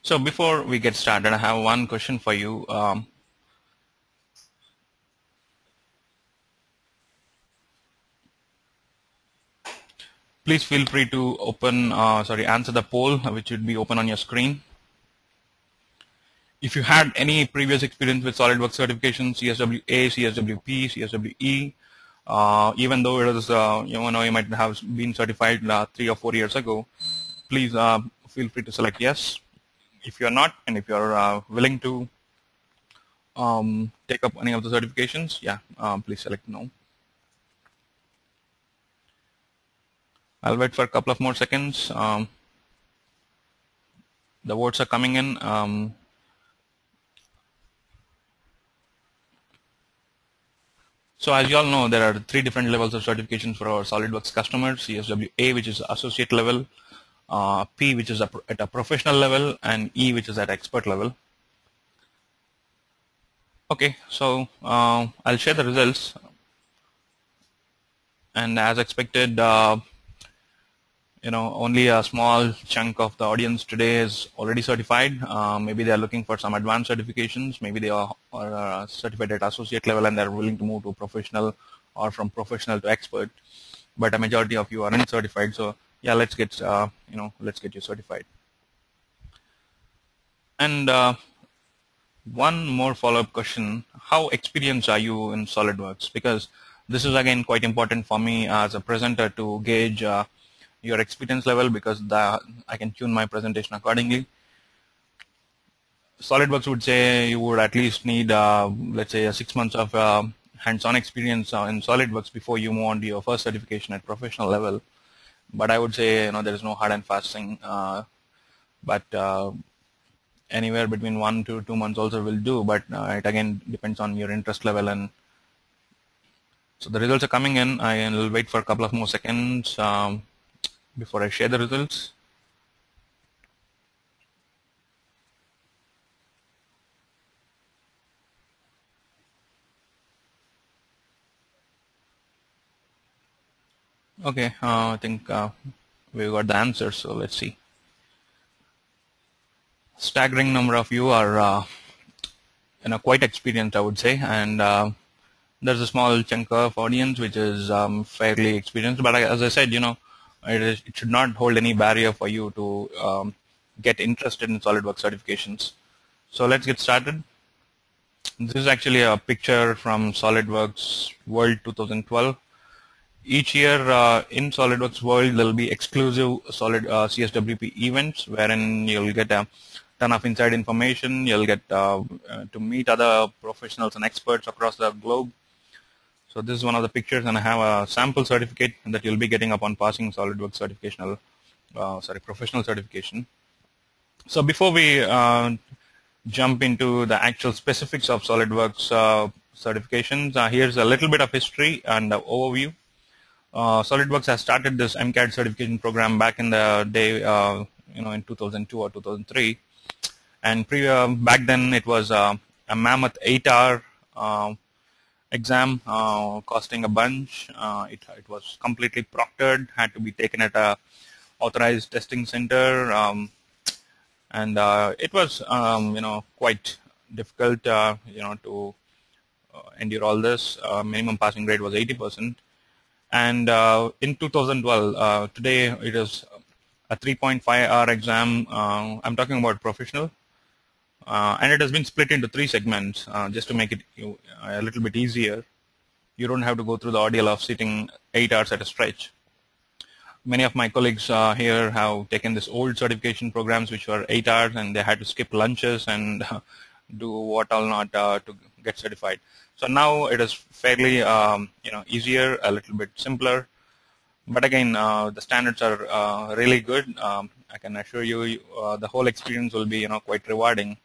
So before we get started, I have one question for you. Please feel free to answer the poll, which would be open on your screen. If you had any previous experience with SolidWorks certification, CSWA, CSWP, CSWE, even though it is, you might have been certified 3 or 4 years ago, please feel free to select yes. If you're not, and if you're willing to take up any of the certifications, please select no. I'll wait for a couple of more seconds. The votes are coming in. So as you all know, there are 3 different levels of certifications for our SolidWorks customers: CSWA, which is associate level, P, which is at a professional level, and E, which is at expert level. Okay, so I'll share the results. And as expected, only a small chunk of the audience today is already certified. Maybe they are looking for some advanced certifications. Maybe they are certified at associate level and they're willing to move to professional, or from professional to expert. But a majority of you aren't certified. So yeah, let's get you certified. And one more follow-up question: how experienced are you in SolidWorks? Because this is again quite important for me as a presenter to gauge your experience level, because I can tune my presentation accordingly. SolidWorks would say you would at least need, let's say, 6 months of hands-on experience in SolidWorks before you move on to your first certification at professional level. But I would say, there is no hard and fast thing. But anywhere between 1 to 2 months also will do. But it again depends on your interest level. And so the results are coming in. I will wait for a couple of more seconds before I share the results. Okay, I think we got the answer, so let's see. Staggering number of you are quite experienced, I would say, and there's a small chunk of audience which is fairly experienced. But as I said, it should not hold any barrier for you to get interested in SolidWorks certifications. So let's get started. This is actually a picture from SolidWorks World 2012. Each year in SolidWorks World, there will be exclusive CSWP events wherein you'll get a ton of inside information. You'll get to meet other professionals and experts across the globe. So this is one of the pictures, and I have a sample certificate that you'll be getting upon passing SolidWorks professional certification. So before we jump into the actual specifics of SolidWorks certifications, here's a little bit of history and overview. SolidWorks has started this MCAD certification program back in the day, in 2002 or 2003. And back then it was a mammoth 8-hour exam costing a bunch. It was completely proctored, had to be taken at a authorized testing center, and it was quite difficult to endure all this. Minimum passing grade was 80%. And in 2012, today it is a 3.5-hour exam. I'm talking about professional. And it has been split into 3 segments just to make it a little bit easier. You don't have to go through the ordeal of sitting 8 hours at a stretch. Many of my colleagues here have taken this old certification programs which were 8 hours, and they had to skip lunches and do what all not to get certified. So now it is fairly easier, a little bit simpler. But again, the standards are really good. I can assure you, the whole experience will be quite rewarding.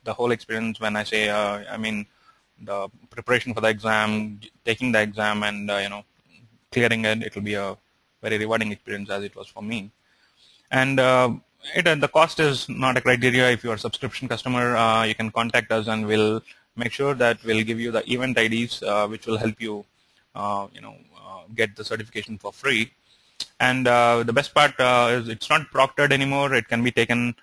The whole experience, when I say, I mean the preparation for the exam, taking the exam, and clearing it. It will be a very rewarding experience, as it was for me. And the cost is not a criteria. If you are a subscription customer, you can contact us, and we'll make sure that we'll give you the event IDs, which will help you, get the certification for free. And the best part is it's not proctored anymore. It can be taken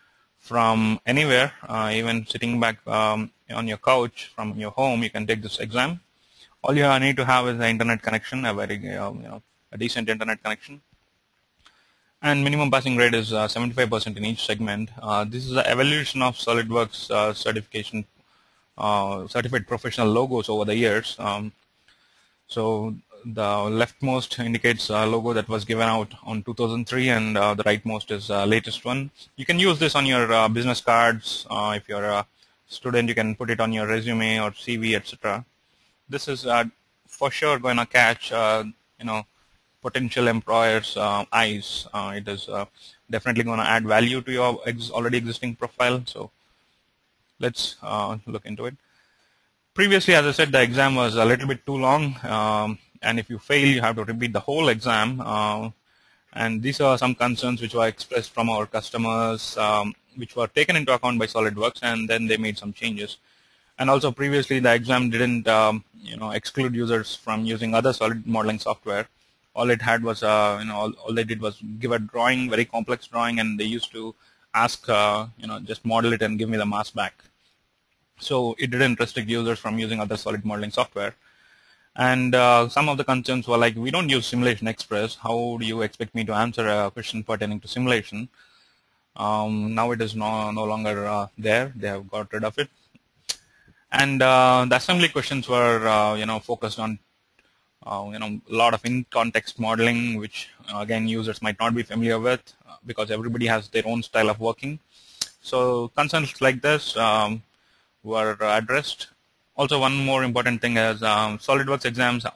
from anywhere, even sitting back on your couch from your home. You can take this exam. All you need to have is an internet connection, a very a decent internet connection, and minimum passing grade is 75% in each segment. This is the evolution of SolidWorks certification, certified professional logos over the years. So the leftmost indicates a logo that was given out on 2003, and the rightmost is latest one. You can use this on your business cards. If you're a student, you can put it on your resume or CV, etc. This is for sure going to catch potential employers' eyes. It is definitely going to add value to your already existing profile. So let's look into it. Previously, as I said, the exam was a little bit too long, and if you fail, you have to repeat the whole exam. And these are some concerns which were expressed from our customers, which were taken into account by SolidWorks, and then they made some changes. And also, previously, the exam didn't, exclude users from using other solid modeling software. All it had was, all they did was give a drawing, very complex drawing, and they used to ask, just model it and give me the mass back. So it didn't restrict users from using other solid modeling software. And some of the concerns were like, we don't use Simulation Express. How do you expect me to answer a question pertaining to simulation? Now it is no longer there. They have got rid of it. And the assembly questions were, focused on, a lot of in-context modeling, which again users might not be familiar with because everybody has their own style of working. So concerns like this were addressed. Also, one more important thing is SolidWorks exams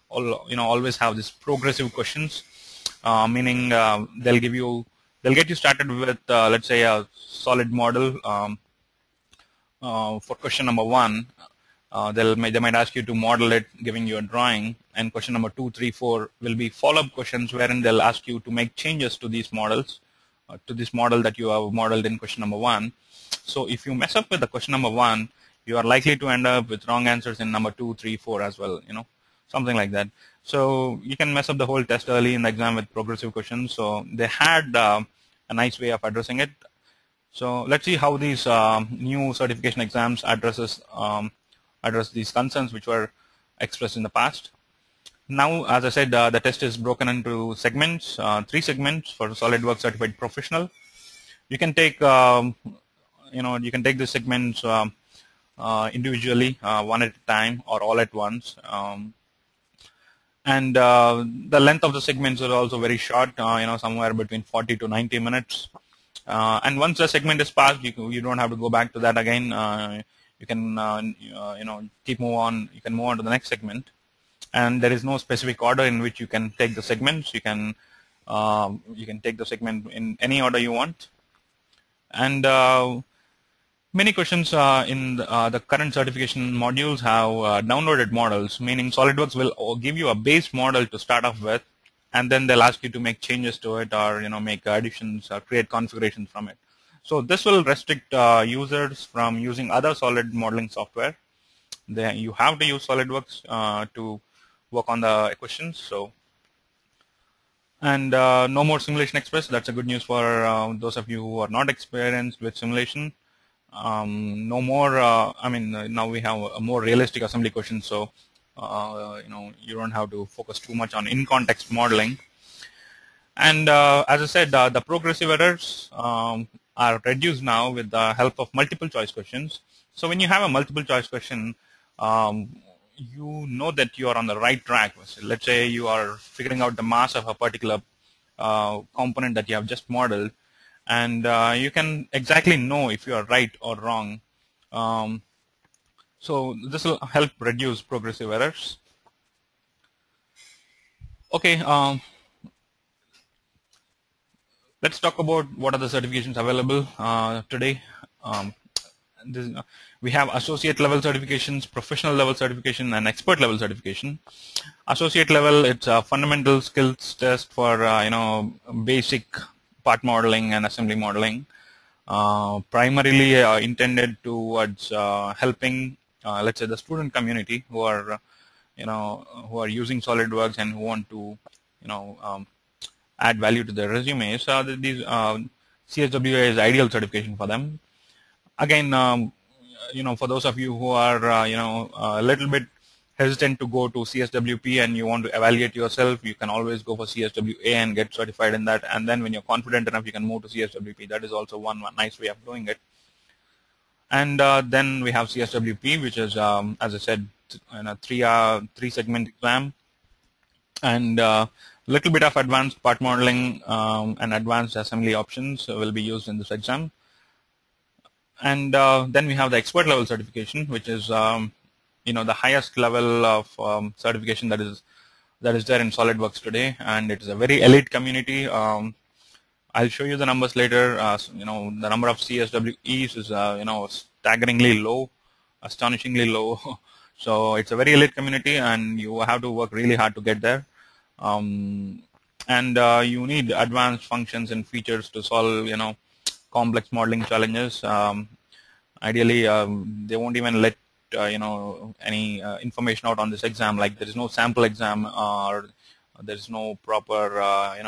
always have these progressive questions, meaning they'll get you started with let's say a solid model for question number 1. They might ask you to model it, giving you a drawing, and question number 2, 3, 4 will be follow-up questions wherein they'll ask you to make changes to these models, to this model that you have modeled in question number 1. So if you mess up with the question number 1, you are likely to end up with wrong answers in number 2, 3, 4 as well, something like that. So you can mess up the whole test early in the exam with progressive questions. So they had a nice way of addressing it. So let's see how these new certification exams address these concerns which were expressed in the past. Now, as I said, the test is broken into segments, 3 segments for SolidWorks Certified Professional. You can take the segments individually, one at a time or all at once. And the length of the segments are also very short, somewhere between 40 to 90 minutes. And once the segment is passed, you don't have to go back to that again. You can keep move on. You can move on to the next segment, and there is no specific order in which you can take the segments. You can take the segment in any order you want. And many questions in the current certification modules have downloaded models, meaning SolidWorks will give you a base model to start off with, and then they'll ask you to make changes to it or make additions or create configurations from it. So this will restrict users from using other solid modeling software. You have to use SolidWorks to work on the questions. So, and no more Simulation Express. That's a good news for those of you who are not experienced with simulation. No more. Now we have a more realistic assembly questions. So, you don't have to focus too much on in-context modeling. And as I said, the progressive errors are reduced now with the help of multiple choice questions. So when you have a multiple choice question, you know that you are on the right track. Let's say you are figuring out the mass of a particular component that you have just modeled, and you can exactly know if you are right or wrong. So this will help reduce progressive errors. Okay. Let's talk about what are the certifications available today. We have associate level certifications, professional level certification, and expert level certification. Associate level, it's a fundamental skills test for basic part modeling and assembly modeling, primarily intended towards helping, let's say, the student community who are using SolidWorks and who want to add value to their resumes. These CSWA is ideal certification for them. Again, for those of you who are, a little bit hesitant to go to CSWP and you want to evaluate yourself, you can always go for CSWA and get certified in that. And then when you're confident enough, you can move to CSWP. That is also one nice way of doing it. And then we have CSWP, which is, as I said, a three segment exam, and a little bit of advanced part modeling and advanced assembly options will be used in this exam. And then we have the expert level certification, which is the highest level of certification that is there in SolidWorks today, and it is a very elite community. I'll show you the numbers later. The number of CSWEs is staggeringly low, astonishingly low. So it's a very elite community, and you have to work really hard to get there. And you need advanced functions and features to solve complex modeling challenges. Ideally, they won't even let any information out on this exam. Like there is no sample exam, or there is no proper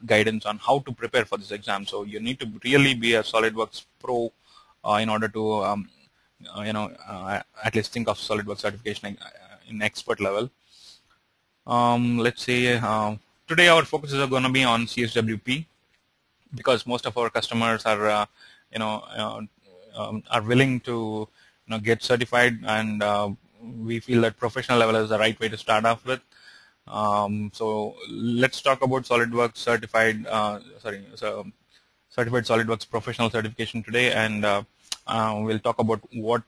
guidance on how to prepare for this exam. So you need to really be a SolidWorks pro in order to at least think of SolidWorks certification in expert level. Let's say today our focuses are going to be on CSWP, because most of our customers are are willing to get certified, and we feel that professional level is the right way to start off with. So let's talk about SolidWorks certified SolidWorks professional certification today, and we'll talk about what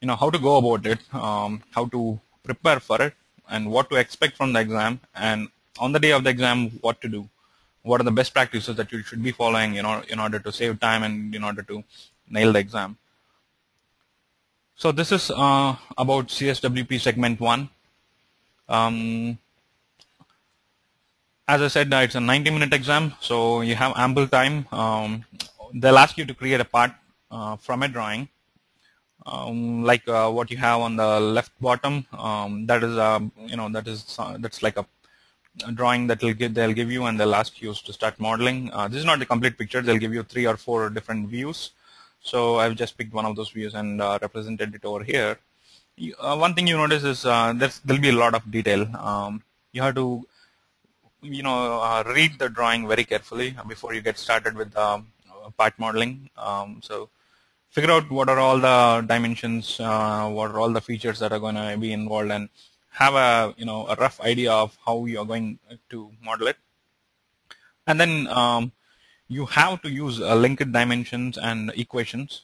how to go about it, how to prepare for it, and what to expect from the exam, and on the day of the exam what to do. What are the best practices that you should be following in order to save time and in order to nail the exam. So this is about CSWP segment 1. As I said, it's a 90-minute exam, so you have ample time. They'll ask you to create a part from a drawing, like what you have on the left bottom. That is that's like a drawing that they'll give you, and they'll ask you to start modeling. This is not the complete picture. They'll give you 3 or 4 different views. So I've just picked one of those views and represented it over here. One thing you notice is there'll be a lot of detail. You have to read the drawing very carefully before you get started with part modeling. So figure out what are all the dimensions, what are all the features that are going to be involved, and have a a rough idea of how you are going to model it. And then you have to use linked dimensions and equations,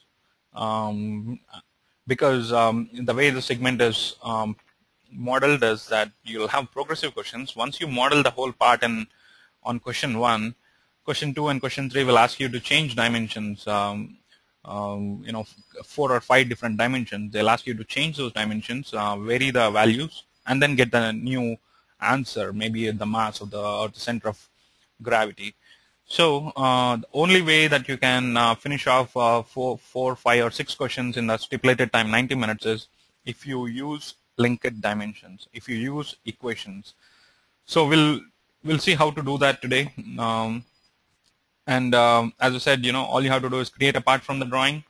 because the way the segment is modeled is that you'll have progressive questions. Once you model the whole part on question 1, question 2 and question 3 will ask you to change dimensions, 4 or 5 different dimensions. They'll ask you to change those dimensions, vary the values, and then get the new answer, maybe the mass of the center of gravity. So the only way that you can finish off 4, 5, or 6 questions in the stipulated time, 90 minutes, is if you use linked dimensions, if you use equations. So we'll see how to do that today. And as I said, all you have to do is create a part from the drawing.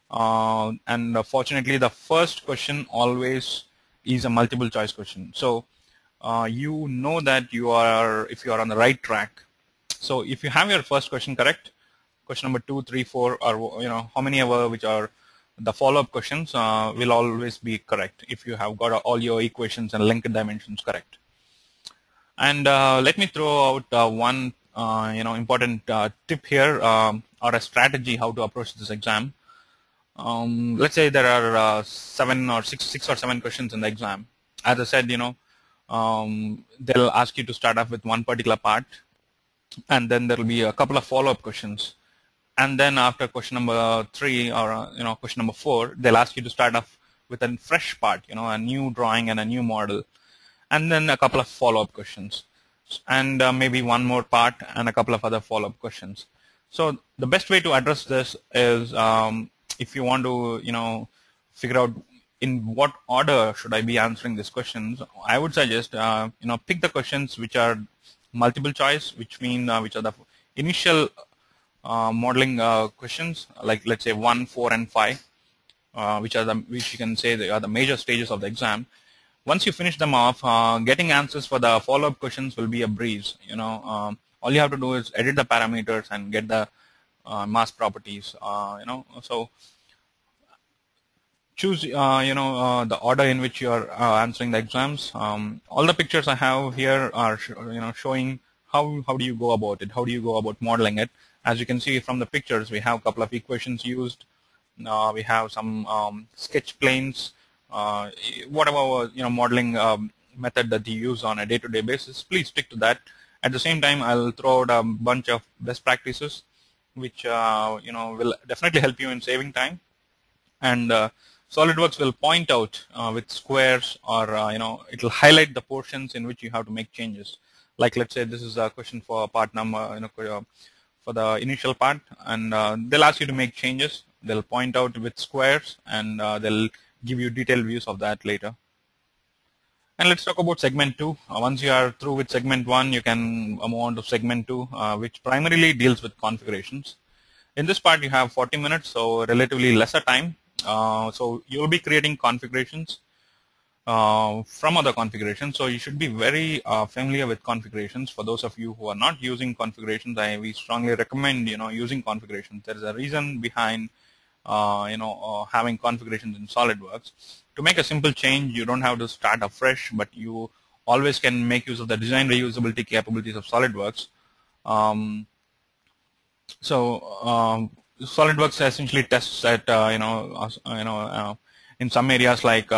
And fortunately, the first question always is a multiple choice question. So that if you are on the right track. So if you have your first question correct, question number 2, 3, 4, or how many ever which are the follow-up questions will always be correct if you have got all your equations and linked dimensions correct. And let me throw out one important tip here, or a strategy how to approach this exam. Let's say there are 6 or 7 questions in the exam. As I said, they'll ask you to start off with one particular part, and then there will be a couple of follow-up questions. And then after question number 3 or question number 4, they'll ask you to start off with a fresh part, a new drawing and a new model, and then a couple of follow-up questions, and maybe one more part and a couple of other follow-up questions. So the best way to address this is, if you want to figure out in what order should I be answering these questions, I would suggest pick the questions which are multiple choice, which are the initial modeling questions, like let's say 1, 4, and 5, which you can say they are the major stages of the exam. Once you finish them off, getting answers for the follow-up questions will be a breeze. All you have to do is edit the parameters and get the mass properties. So choose the order in which you are answering the exams. All the pictures I have here are showing how do you go about it, how do you go about modeling it. As you can see from the pictures, we have a couple of equations used. We have some sketch planes, whatever modeling method that you use on a day-to-day basis. Please stick to that. At the same time, I'll throw out a bunch of best practices which will definitely help you in saving time. And SolidWorks will point out with squares, or it will highlight the portions in which you have to make changes. Like let's say this is a question for part number, for the initial part, and they'll ask you to make changes. They'll point out with squares, and they'll give you detailed views of that later. And let's talk about segment 2. Once you are through with segment 1, you can move on to segment 2, which primarily deals with configurations. In this part, you have 40 minutes, so relatively lesser time. So you'll be creating configurations from other configurations. So you should be very familiar with configurations. For those of you who are not using configurations, we strongly recommend using configurations. There is a reason behind having configurations in SolidWorks. To make a simple change, you don't have to start afresh, but you always can make use of the design reusability capabilities of SolidWorks. SolidWorks essentially tests at in some areas, like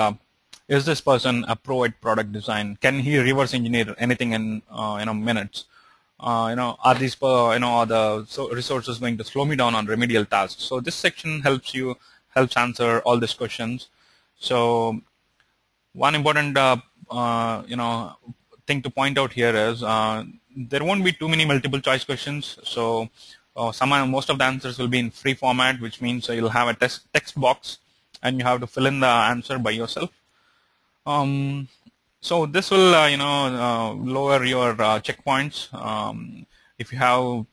is this person a pro at product design? Can he reverse engineer anything in minutes? Are these are the resources going to slow me down on remedial tasks? So this section helps answer all these questions. So one important thing to point out here is there won't be too many multiple choice questions. So most of the answers will be in free format, which means you'll have a text box and you have to fill in the answer by yourself. So this will lower your checkpoints. If you have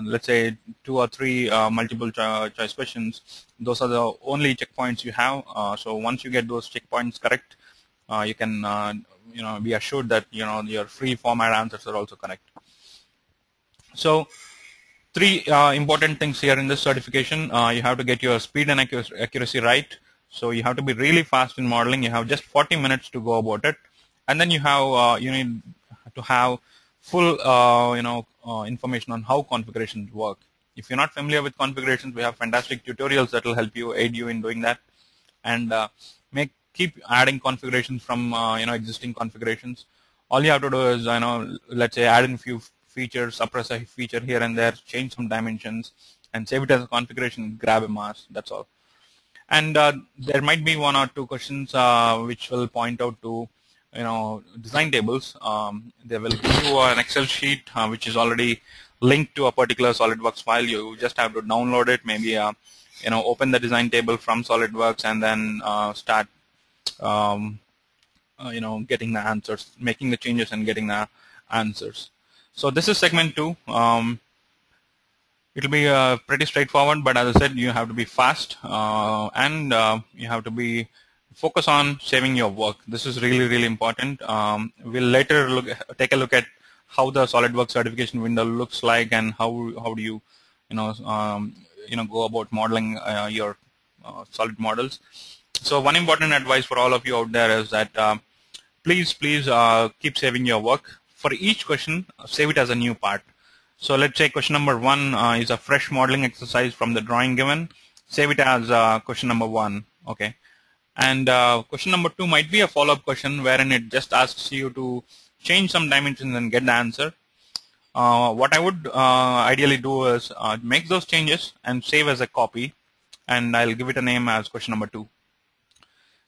let's say 2 or 3 multiple choice questions, those are the only checkpoints you have. So once you get those checkpoints correct, you can be assured that your free format answers are also correct. So 3 important things here in this certification. You have to get your speed and accuracy right. So you have to be really fast in modeling. You have just 40 minutes to go about it, and then you have you need to have full information on how configurations work. If you're not familiar with configurations, we have fantastic tutorials that will help you, aid you in doing that, and keep adding configurations from existing configurations. All you have to do is let's say add in a few features, suppress a feature here and there, change some dimensions, and save it as a configuration, grab a mass. That's all. And there might be 1 or 2 questions which will point out to design tables. They will give you an Excel sheet which is already linked to a particular SolidWorks file. You just have to download it, maybe open the design table from SolidWorks, and then start getting the answers, making the changes and getting the answers. So this is segment 2. It'll be pretty straightforward, but as I said, you have to be fast and you have to be focus on saving your work. This is really important. We'll later take a look at how the SolidWorks certification window looks like, and how do you go about modeling your solid models. So one important advice for all of you out there is that please keep saving your work. For each question, save it as a new part. So let's say question number 1 is a fresh modeling exercise from the drawing given. Save it as question number 1. Okay. And question number 2 might be a follow-up question wherein it just asks you to change some dimensions and get the answer. What I would ideally do is make those changes and save as a copy, and I'll give it a name as question number 2.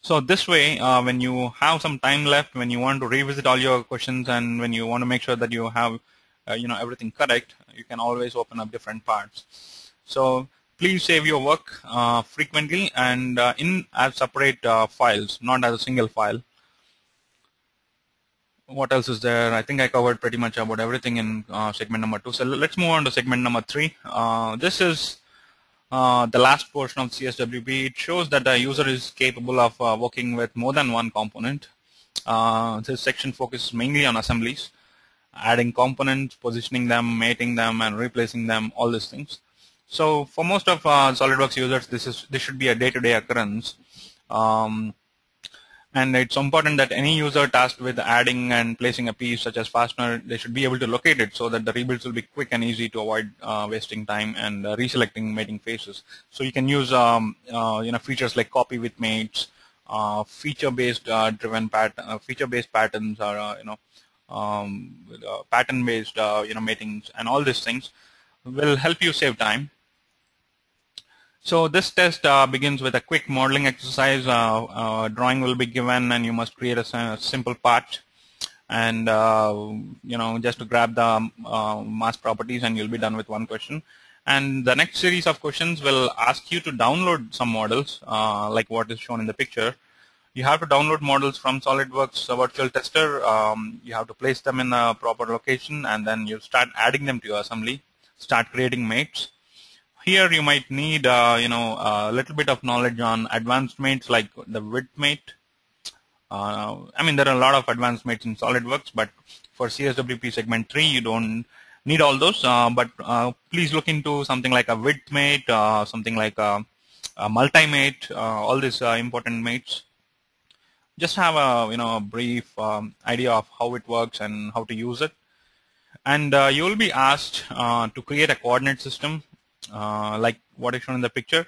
So this way, when you have some time left, when you want to revisit all your questions, and when you want to make sure that you have everything correct, you can always open up different parts. So please save your work frequently and as separate files, not as a single file. What else is there? I think I covered pretty much about everything in segment number 2. So let's move on to segment number 3. This is the last portion of CSWP. It shows that the user is capable of working with more than one component. This section focuses mainly on assemblies, adding components, positioning them, mating them, and replacing them, all these things. So for most of SolidWorks users, this should be a day-to-day occurrence. And it's important that any user tasked with adding and placing a piece such as fastener, they should be able to locate it so that the rebuilds will be quick and easy to avoid wasting time and reselecting mating phases. So you can use features like copy with mates, feature-based feature-based patterns, or pattern-based matings, and all these things will help you save time. So this test begins with a quick modeling exercise. Drawing will be given, and you must create a simple part, and just to grab the mass properties, and you'll be done with one question. And the next series of questions will ask you to download some models, like what is shown in the picture. You have to download models from SolidWorks Virtual Tester. You have to place them in the proper location, and then you start adding them to your assembly. Start creating mates. Here you might need a little bit of knowledge on advanced mates like the width mate. I mean, there are a lot of advanced mates in SolidWorks, but for CSWP segment 3 you don't need all those. But please look into something like a width mate, something like a multi-mate, all these important mates. Just have a brief idea of how it works and how to use it. And you will be asked to create a coordinate system. Like what is shown in the picture.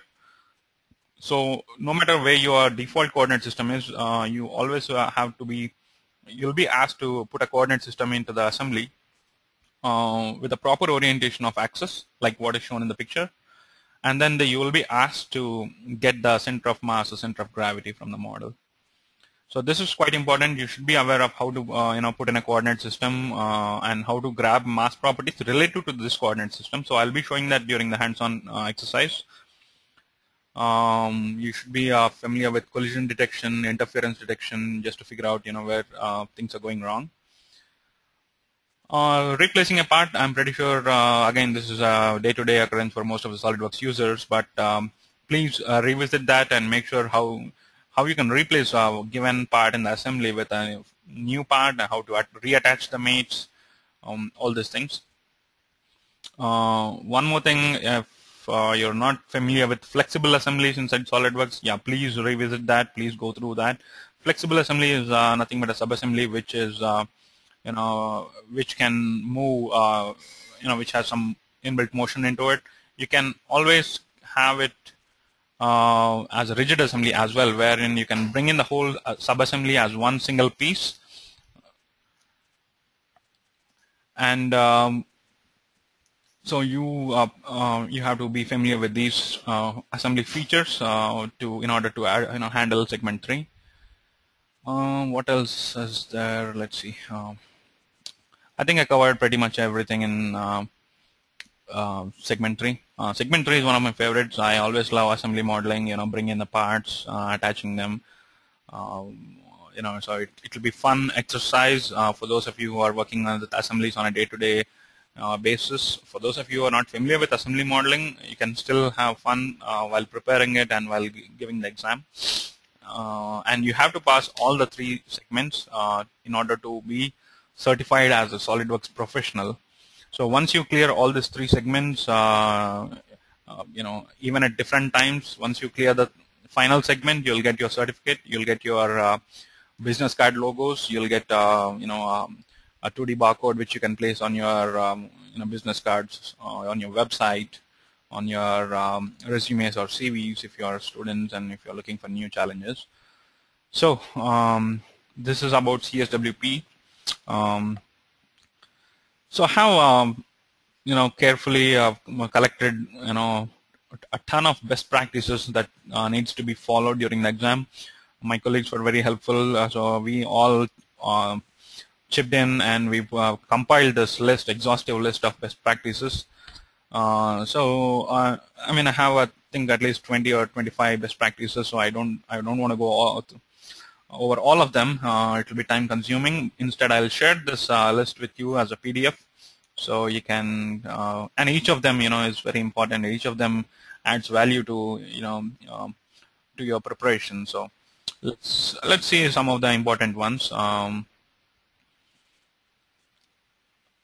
So no matter where your default coordinate system is, you always you'll be asked to put a coordinate system into the assembly with a proper orientation of axis, like what is shown in the picture. And then you will be asked to get the center of mass or center of gravity from the model. So this is quite important. You should be aware of how to put in a coordinate system and how to grab mass properties related to this coordinate system. So I'll be showing that during the hands-on exercise. You should be familiar with collision detection, interference detection, just to figure out where things are going wrong. Replacing a part, I'm pretty sure again this is a day-to-day occurrence for most of the SolidWorks users, but please revisit that and make sure how you can replace a given part in the assembly with a new part, and how to reattach the mates, all these things. One more thing, if you're not familiar with flexible assemblies inside SolidWorks, yeah, please revisit that. Please go through that. Flexible assembly is nothing but a subassembly which is which can move, which has some inbuilt motion into it. You can always have it as a rigid assembly as well, wherein you can bring in the whole subassembly as one single piece. And so you have to be familiar with these assembly features in order to handle segment 3. What else is there? Let's see. I think I covered pretty much everything in segment 3. Segment 3 is one of my favorites. I always love assembly modeling, bring in the parts, attaching them. So it will be fun exercise for those of you who are working on the assemblies on a day-to-day basis. For those of you who are not familiar with assembly modeling, you can still have fun while preparing it and while giving the exam. And you have to pass all the 3 segments in order to be certified as a SolidWorks professional. So once you clear all these 3 segments, even at different times, once you clear the final segment, you'll get your certificate, you'll get your business card logos, you'll get a 2D barcode which you can place on your business cards, on your website, on your resumes or CVs if you are students and if you're looking for new challenges. So this is about CSWP. So I have carefully collected a ton of best practices that needs to be followed during the exam. My colleagues were very helpful, so we all chipped in and we've compiled this exhaustive list of best practices. I have I think at least 20 or 25 best practices, so I don't want to go over all of them. It will be time consuming. Instead, I'll share this list with you as a PDF, so you can, and each of them, is very important. Each of them adds value to, to your preparation. So let's see some of the important ones.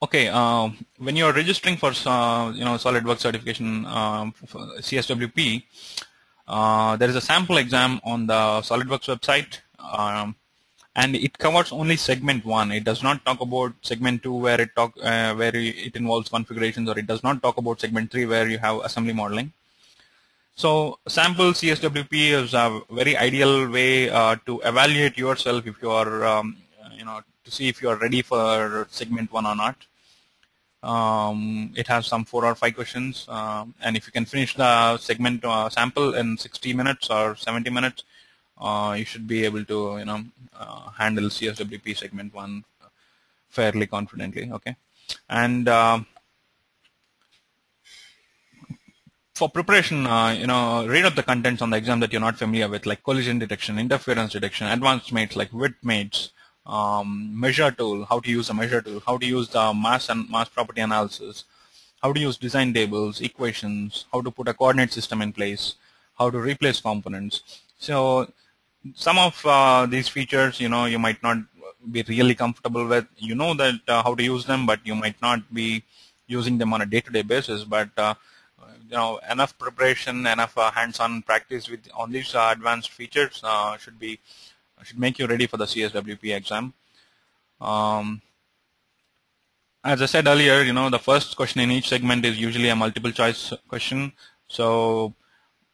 Okay, when you're registering for SolidWorks certification for CSWP, there is a sample exam on the SolidWorks website, and it covers only segment 1. It does not talk about segment 2 where it involves configurations, or it does not talk about segment 3 where you have assembly modeling. So sample CSWP is a very ideal way to evaluate yourself if you are, to see if you are ready for segment 1 or not. It has some 4 or 5 questions, and if you can finish the segment sample in 60 minutes or 70 minutes, you should be able to handle CSWP segment 1 fairly confidently. Okay, and for preparation, read up the contents on the exam that you're not familiar with, like collision detection, interference detection, advanced mates like width mates, measure tool, how to use a measure tool, how to use the mass and mass property analysis, how to use design tables, equations, how to put a coordinate system in place, how to replace components. So some of these features, you might not be really comfortable with. You know that how to use them, but you might not be using them on a day-to-day basis. But enough preparation, enough hands-on practice on these advanced features should make you ready for the CSWP exam. As I said earlier, the first question in each segment is usually a multiple choice question. So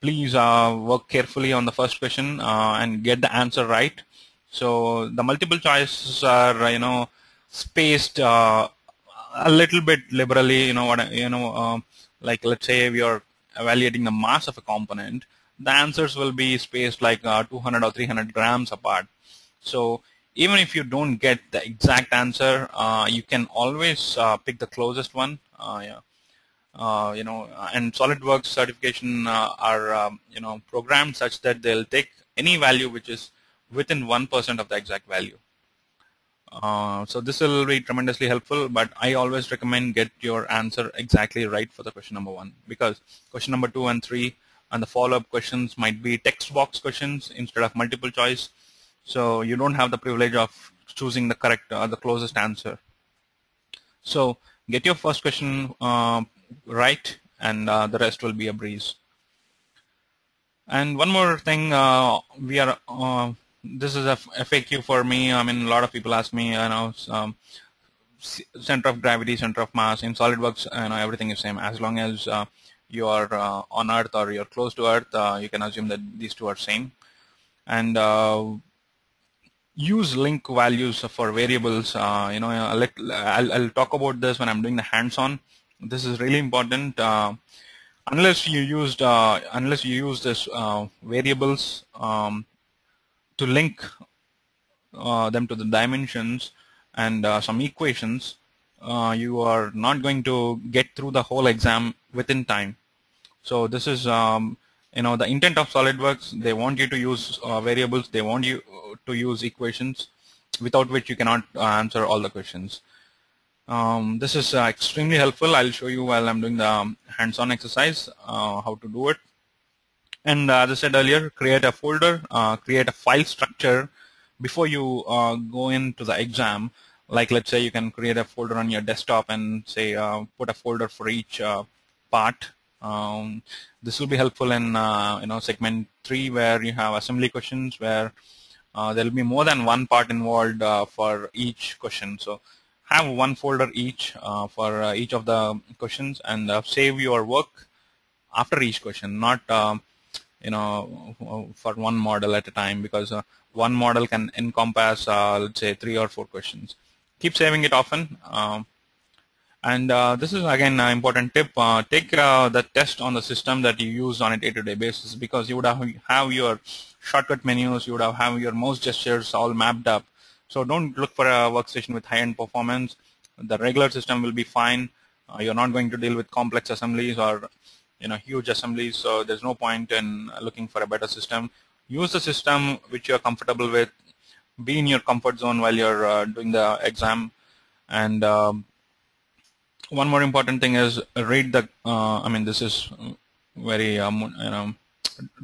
please work carefully on the first question and get the answer right. So the multiple choices are, spaced a little bit liberally. Like let's say we are evaluating the mass of a component, the answers will be spaced like 200 or 300 grams apart. So even if you don't get the exact answer, you can always pick the closest one. And SolidWorks certification are programmed such that they'll take any value which is within 1% of the exact value. So this will be tremendously helpful, but I always recommend get your answer exactly right for the question number 1, because question number 2 and 3 and the follow-up questions might be text box questions instead of multiple choice. So you don't have the privilege of choosing the correct, the closest answer. So get your first question right, and the rest will be a breeze. And one more thing, this is a FAQ for me. I mean, a lot of people ask me, center of gravity, center of mass in SolidWorks, everything is same. As long as you are on Earth or you're close to Earth, you can assume that these two are same. And use link values for variables. I'll talk about this when I'm doing the hands-on. This is really important. Unless you use this variables to link them to the dimensions and some equations, you are not going to get through the whole exam within time. So this is the intent of SolidWorks. They want you to use variables. They want you to use equations, without which you cannot answer all the questions. This is extremely helpful. I'll show you while I'm doing the hands-on exercise how to do it. And as I said earlier, create a folder, create a file structure before you go into the exam. Like let's say you can create a folder on your desktop and say put a folder for each part. This will be helpful in segment 3 where you have assembly questions, where there will be more than one part involved for each question. So have one folder each for each of the questions, and save your work after each question, not for one model at a time, because one model can encompass let's say 3 or 4 questions. Keep saving it often. And this is again an important tip. Take the test on the system that you use on a day-to-day basis, because you would have your shortcut menus, you would have your mouse gestures all mapped up. So don't look for a workstation with high-end performance. The regular system will be fine. You're not going to deal with complex assemblies or huge assemblies, so there's no point in looking for a better system. Use the system which you're comfortable with. be in your comfort zone while you're doing the exam. And one more important thing is read the I mean, this is very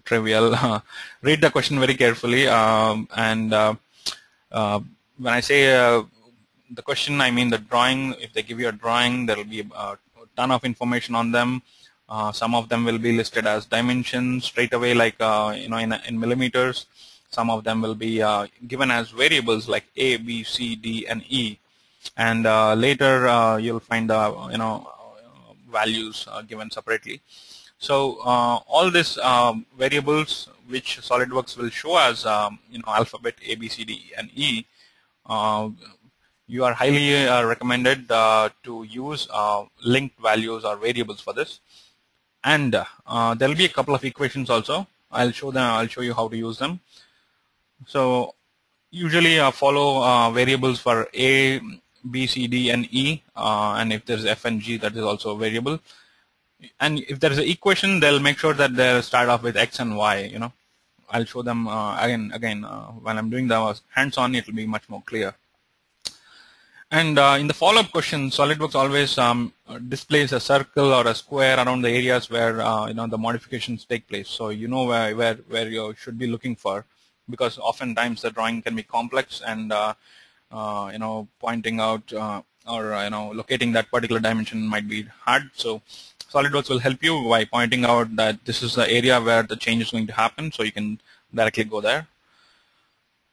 trivial. Read the question very carefully, and when I say the question, I mean the drawing. If they give you a drawing, there will be a ton of information on them. Some of them will be listed as dimensions straight away, like in millimeters. Some of them will be given as variables like A, B, C, D, and E, and later you'll find the values given separately. So all these variables which SolidWorks will show as alphabet A, B, C, D, and E, you are highly recommended to use linked values or variables for this. And there will be a couple of equations also. I'll show you how to use them. So usually follow variables for A, B, C, D, and E, and if there's F and G, that is also a variable. And if there is an equation, they'll make sure that they start off with X and Y. I'll show them again when I'm doing the hands-on. It will be much more clear. And in the follow-up question, SolidWorks always displays a circle or a square around the areas where the modifications take place. So you know where you should be looking for, because oftentimes the drawing can be complex, and pointing out or locating that particular dimension might be hard. So SolidWorks will help you by pointing out that this is the area where the change is going to happen, so you can directly go there.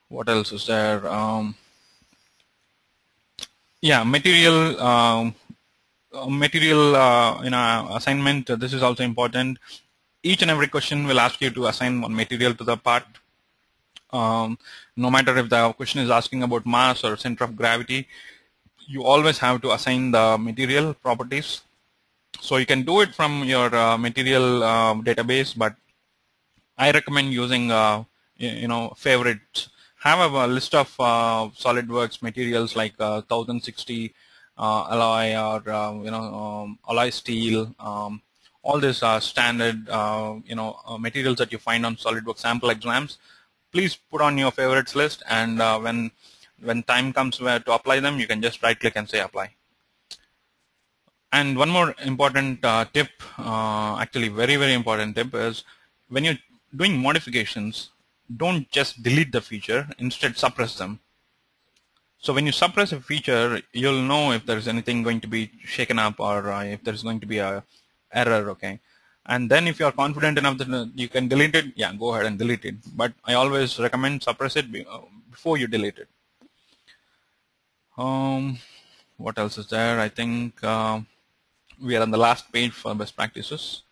What else is there? Yeah, material assignment. This is also important. Each and every question will ask you to assign one material to the part. No matter if the question is asking about mass or center of gravity, you always have to assign the material properties. So you can do it from your material database, but I recommend using favorites. Have a list of SolidWorks materials like 1060 alloy or alloy steel. All these are standard materials that you find on SolidWorks sample exams. Please put on your favorites list, and when time comes where to apply them, you can just right click and say apply. And one more important tip, actually very important tip, is when you're doing modifications, don't just delete the feature, instead suppress them. So when you suppress a feature, you'll know if there's anything going to be shaken up, or if there's going to be a error, okay? And then if you're confident enough that you can delete it, yeah, go ahead and delete it. But I always recommend suppress it before you delete it. What else is there? I think we are on the last page for best practices.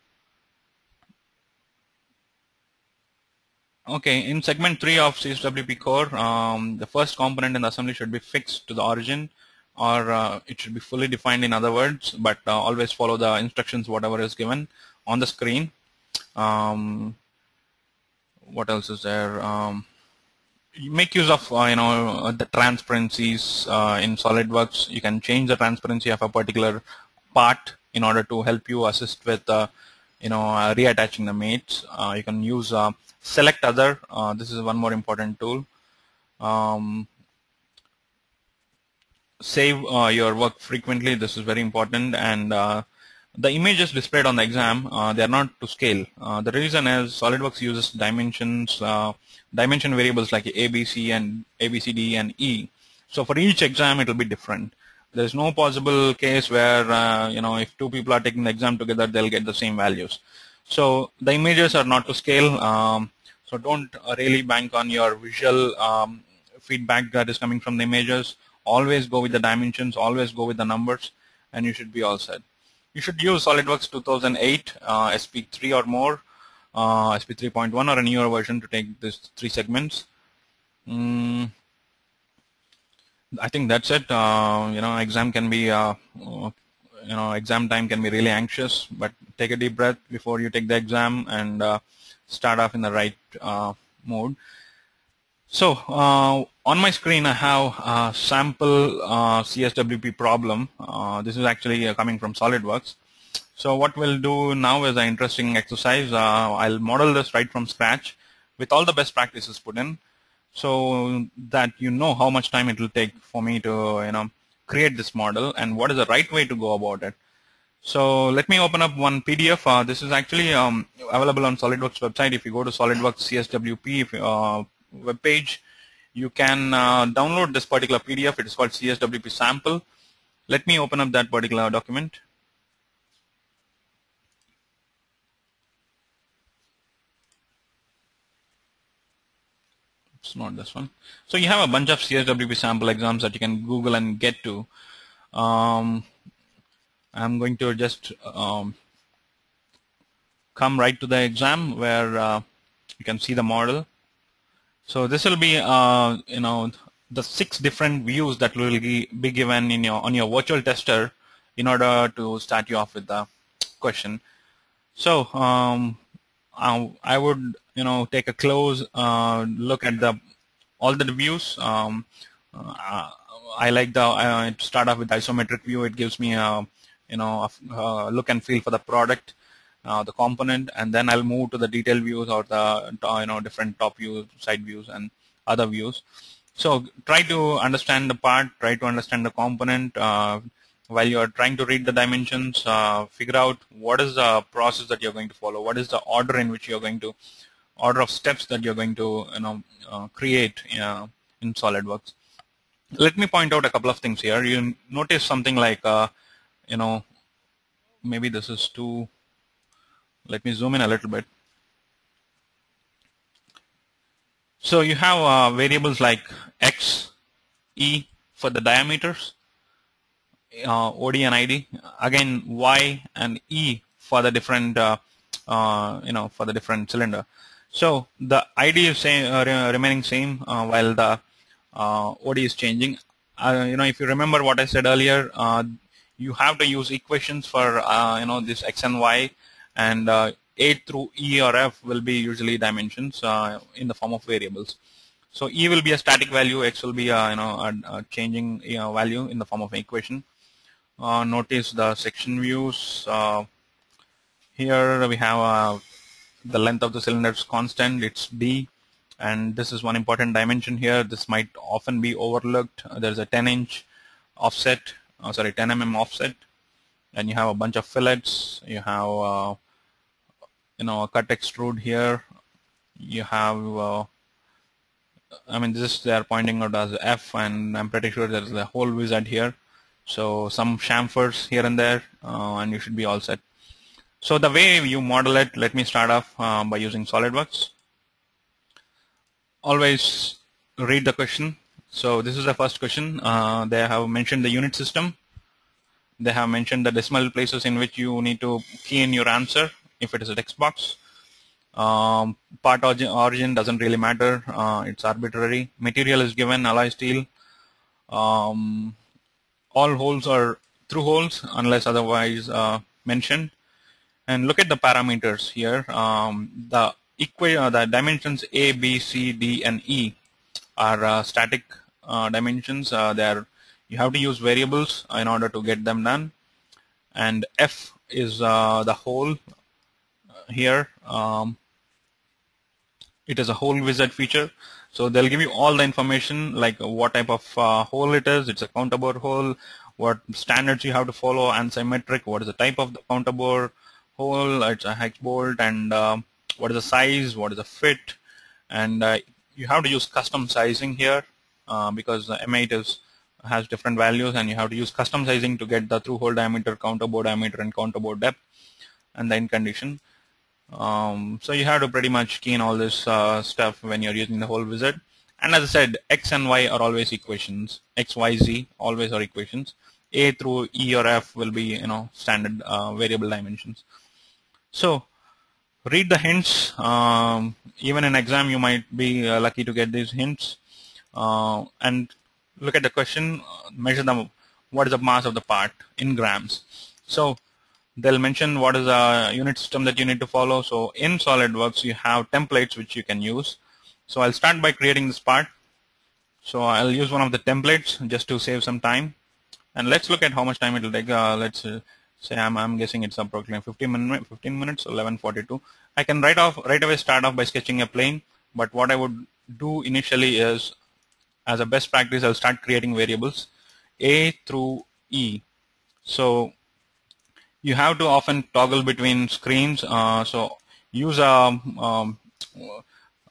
Okay, in segment 3 of CSWP core, the first component in the assembly should be fixed to the origin, or it should be fully defined, in other words, but always follow the instructions whatever is given on the screen. What else is there? You make use of the transparencies in SolidWorks. You can change the transparency of a particular part in order to help you assist with reattaching the mates. You can use select other. This is one more important tool. Save your work frequently. This is very important. And the images displayed on the exam, they are not to scale. The reason is SolidWorks uses dimensions, dimension variables like A, B, C, and A, B, C, D, and E. So for each exam, it will be different. There is no possible case where if two people are taking the exam together, they'll get the same values. So the images are not to scale. So don't really bank on your visual feedback that is coming from the images. Always go with the dimensions, always go with the numbers, and you should be all set. You should use SolidWorks 2008, SP3 or more, SP 3.1 or a newer version to take these 3 segments. I think that's it. Exam can be, exam time can be really anxious, but take a deep breath before you take the exam and start off in the right mode. So on my screen, I have a sample CSWP problem. This is actually coming from SolidWorks. So what we'll do now is an interesting exercise. I'll model this right from scratch with all the best practices put in. so that you know how much time it will take for me to create this model and what is the right way to go about it. So let me open up one PDF. This is actually available on SolidWorks website. If you go to SolidWorks CSWP web page, you can download this particular PDF. It is called CSWP sample. Let me open up that particular document. It's not this one. So you have a bunch of CSWP sample exams that you can Google and get to. I'm going to just come right to the exam where you can see the model. So this will be the 6 different views that will be given in on your virtual tester in order to start you off with the question. So I would take a close look at all the views. I like to start off with isometric view. It gives me a look and feel for the product, the component, and then I'll move to the detailed views or the different top views, side views, and other views. So try to understand the part, try to understand the component while you are trying to read the dimensions. Figure out what is the process that you're going to follow, what is the order in which you're going to, order of steps that you're going to create in SolidWorks. Let me point out a couple of things here. You notice something like maybe this is too. Let me zoom in a little bit. So you have variables like X, E for the diameters, OD and ID. Again, Y and E for the different for the different cylinder. So the ID is remaining same while the OD is changing. If you remember what I said earlier, you have to use equations for this X and Y, and A through E or F will be usually dimensions in the form of variables. So E will be a static value, X will be a changing value in the form of an equation. Notice the section views. Here we have the length of the cylinder is constant, it's D, and this is one important dimension here. This might often be overlooked. There's a 10-inch offset, 10 mm offset, and you have a bunch of fillets. You have a cut extrude here. You have this they are pointing out as F, and I'm pretty sure there's a whole wizard here. So some chamfers here and there, and you should be all set. So the way you model it, let me start off by using SolidWorks. Always read the question. So this is the first question. They have mentioned the unit system. They have mentioned the decimal places in which you need to key in your answer if it is a text box. Part origin doesn't really matter. It's arbitrary. Material is given, alloy steel. All holes are through holes unless otherwise mentioned. And look at the parameters here. The dimensions A, B, C, D, and E are static dimensions. You have to use variables in order to get them done. And F is the hole here. It is a hole wizard feature. So they'll give you all the information like what type of hole it is. It's a counterbore hole. What standards you have to follow, and symmetric. What is the type of the counterbore hole? It's a hex bolt, and what is the size? What is the fit? And you have to use custom sizing here because the M8 has different values, and you have to use custom sizing to get the through hole diameter, counterbore diameter, and counterbore depth, and the end condition. So you have to pretty much key in all this stuff when you're using the whole wizard. And as I said, X and Y are always equations. X, Y, Z always are equations. A through E or F will be standard variable dimensions. So read the hints. Even in exam you might be lucky to get these hints. And look at the question. Measure what is the mass of the part in grams. So they'll mention what is the unit system that you need to follow. So in SolidWorks you have templates which you can use. So I'll start by creating this part. So I'll use one of the templates just to save some time. And let's look at how much time it will take. Let's say I'm guessing it's approximately 15 minutes, 11:42. I can right away start off by sketching a plane. But what I would do initially is, as a best practice, I'll start creating variables A through E. So you have to often toggle between screens. So use a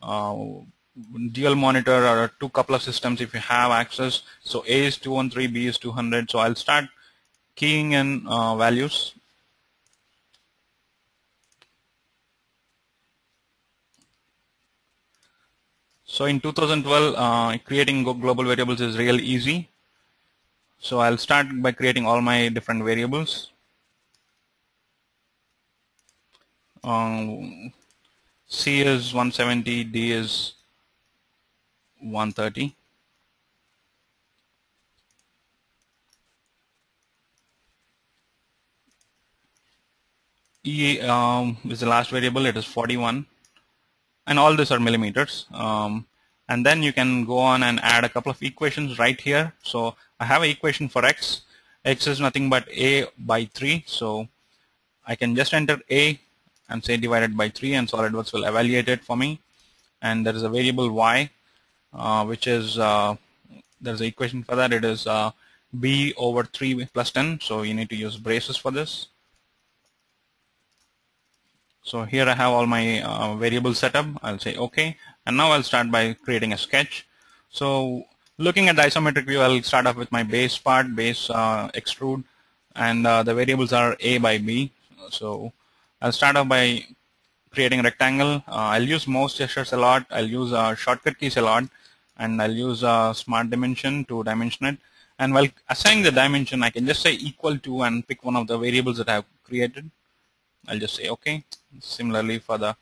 uh, dual monitor or two couple of systems if you have access. So A is 213, B is 200. So I'll start keying in values. So in 2012, creating global variables is real easy. So I'll start by creating all my different variables. C is 170, D is 130. E is the last variable, it is 41. And all these are millimeters. And then you can go on and add a couple of equations right here. So I have an equation for x. X is nothing but a by 3. So I can just enter a and say divided by 3, and SolidWorks will evaluate it for me. And there is a variable y, which is there's an equation for that. It is b over 3 plus 10. So you need to use braces for this. So here I have all my variables set up. I'll say OK, and now I'll start by creating a sketch. So looking at the isometric view, I'll start off with my base part, base extrude, and the variables are A by B. So I'll start off by creating a rectangle. I'll use mouse gestures a lot. I'll use shortcut keys a lot, and I'll use smart dimension to dimension it. And while assigning the dimension, I can just say equal to and pick one of the variables that I've created. I'll just say OK. Similarly for the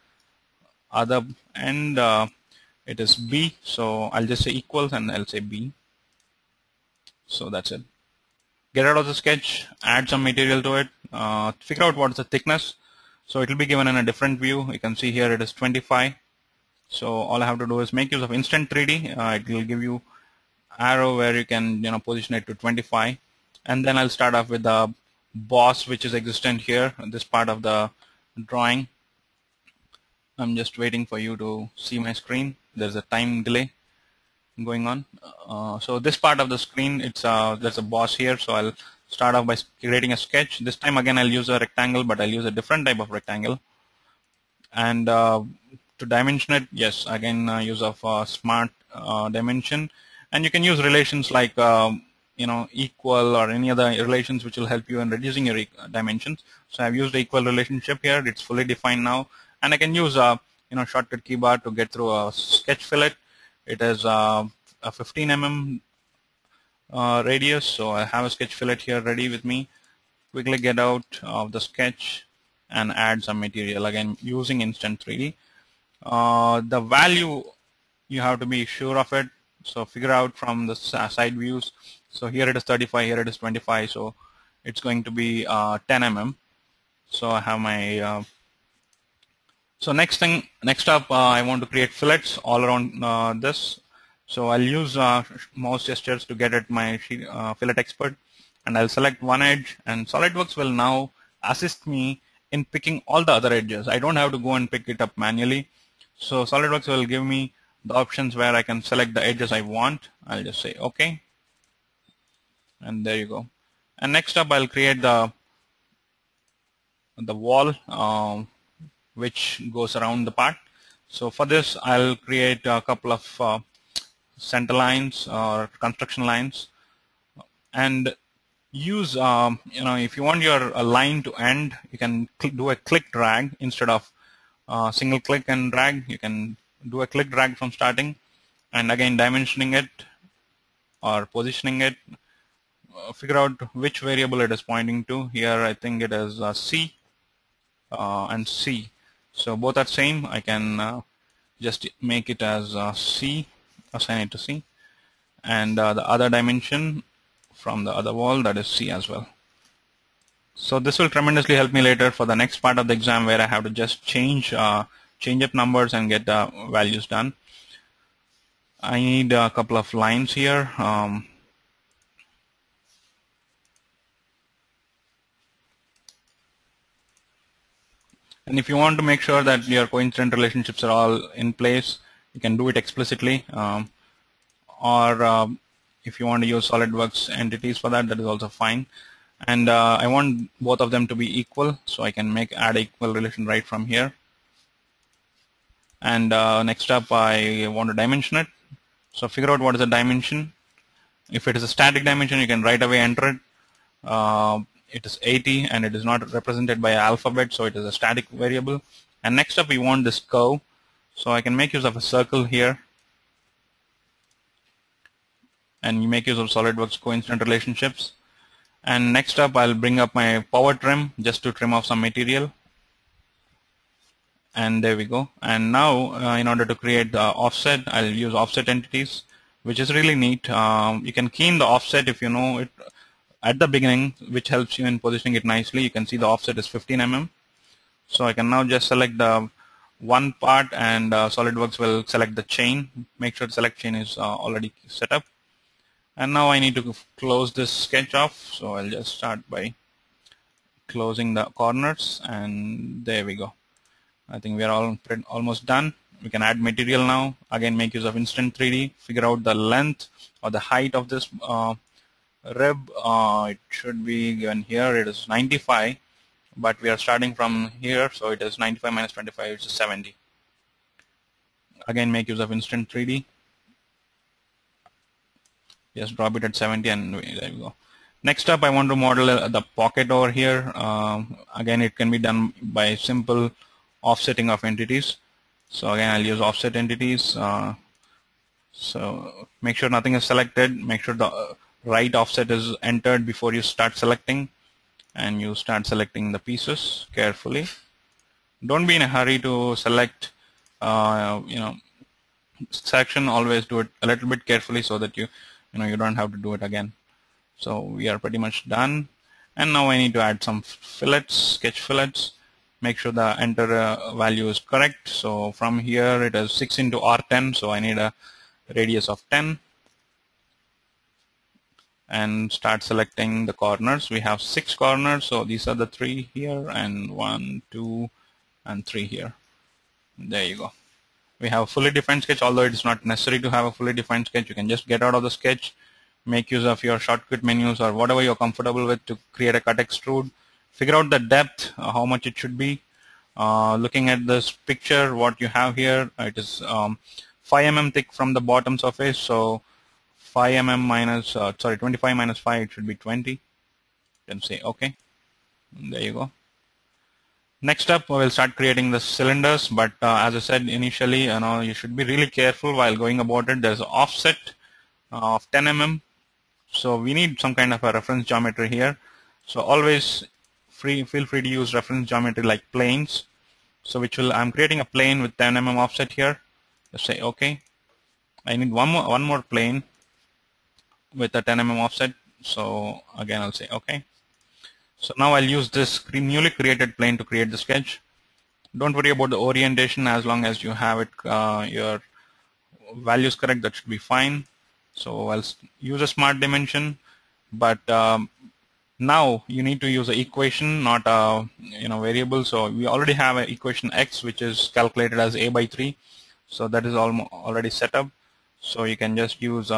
other end, it is B. So I'll just say equals and I'll say B. So that's it. Get out of the sketch, add some material to it, figure out what's the thickness. So it will be given in a different view. You can see here it is 25. So all I have to do is make use of instant 3D. It will give you arrow where you can position it to 25, and then I'll start off with the boss which is existent here, this part of the drawing. I'm just waiting for you to see my screen. There's a time delay going on. So this part of the screen, there's a boss here. So I'll start off by creating a sketch. This time again I'll use a rectangle, but I'll use a different type of rectangle. And to dimension it, yes, again use of smart dimension. And you can use relations like equal or any other relations which will help you in reducing your dimensions. So I've used the equal relationship here. It's fully defined now, and I can use shortcut keybar to get through a sketch fillet. It is a 15 mm radius, so I have a sketch fillet here ready with me. Quickly get out of the sketch and add some material, again using instant 3D. The value, you have to be sure of it. So figure out from the side views. So here it is 35, here it is 25. So it's going to be 10 mm. So I have my. So next up, I want to create fillets all around this. So I'll use mouse gestures to get at my fillet expert, and I'll select one edge, and SolidWorks will now assist me in picking all the other edges. I don't have to go and pick it up manually. So SolidWorks will give me the options where I can select the edges I want. I'll just say OK, and there you go. And next up, I'll create the wall which goes around the part. So for this, I'll create a couple of center lines or construction lines, and use if you want your line to end, you can do a click drag instead of single click and drag. You can do a click drag from starting, and again dimensioning it or positioning it. Figure out which variable it is pointing to. Here I think it is C and C. So both are same. I can just make it as C, assign it to C, and the other dimension from the other wall, that is C as well. So this will tremendously help me later for the next part of the exam, where I have to just change up numbers and get the values done. I need a couple of lines here. And if you want to make sure that your coincident relationships are all in place, You can do it explicitly, or if you want to use SolidWorks entities for that, that is also fine. And I want both of them to be equal, so I can add equal relation right from here. And next up, I want to dimension it. So figure out what is the dimension. If it is a static dimension, you can right away enter it. It is 80 and it is not represented by alphabet, so it is a static variable. And next up, we want this curve. So I can make use of a circle here. And you make use of SolidWorks coincident relationships. And next up, I'll bring up my power trim just to trim off some material. And there we go. And now in order to create the offset, I'll use offset entities, which is really neat. You can key in the offset if you know it at the beginning, which helps you in positioning it nicely. You can see the offset is 15 mm. So I can now just select the one part, and SolidWorks will select the chain. Make sure the select chain is already set up. And now I need to close this sketch off. So I'll just start by closing the corners, and there we go. I think we are almost done. We can add material now. Again, make use of Instant 3D. Figure out the length or the height of this rib. It should be given here. It is 95, but we are starting from here, so it is 95 minus 25, which is 70. Again, make use of Instant 3D. Just drop it at 70, and there we go. Next up, I want to model the pocket over here. Again, it can be done by simple offsetting of entities. So again, I'll use offset entities. So make sure nothing is selected. Make sure the right offset is entered before you start selecting, and you start selecting the pieces carefully. Don't be in a hurry to select section. Always do it a little bit carefully so that you don't have to do it again. So we are pretty much done, and now I need to add some fillets, sketch fillets. Make sure the enter value is correct. So from here it is 6 into R10, so I need a radius of 10. And start selecting the corners. We have 6 corners, so these are the 3 here, and 1, 2, and 3 here. There you go. We have a fully defined sketch, although it is not necessary to have a fully defined sketch. You can just get out of the sketch, make use of your shortcut menus or whatever you're comfortable with to create a cut extrude. Figure out the depth, how much it should be. Looking at this picture, what you have here, it is 5 mm thick from the bottom surface. So 5 mm minus, 25 minus 5, it should be 20. You can say OK. There you go. Next up, we'll start creating the cylinders. But as I said initially, you should be really careful while going about it. There's an offset of 10 mm. So we need some kind of a reference geometry here. So always feel free to use reference geometry like planes. So I'm creating a plane with 10 mm offset here. Let's say OK. I need one more plane with a 10 mm offset. So again, I'll say OK. So now I'll use this newly created plane to create the sketch. Don't worry about the orientation as long as you have it your values correct. That should be fine. So I'll use a smart dimension, but now you need to use an equation, not a variable. So we already have an equation x, which is calculated as a by 3. So that is already set up. So you can just use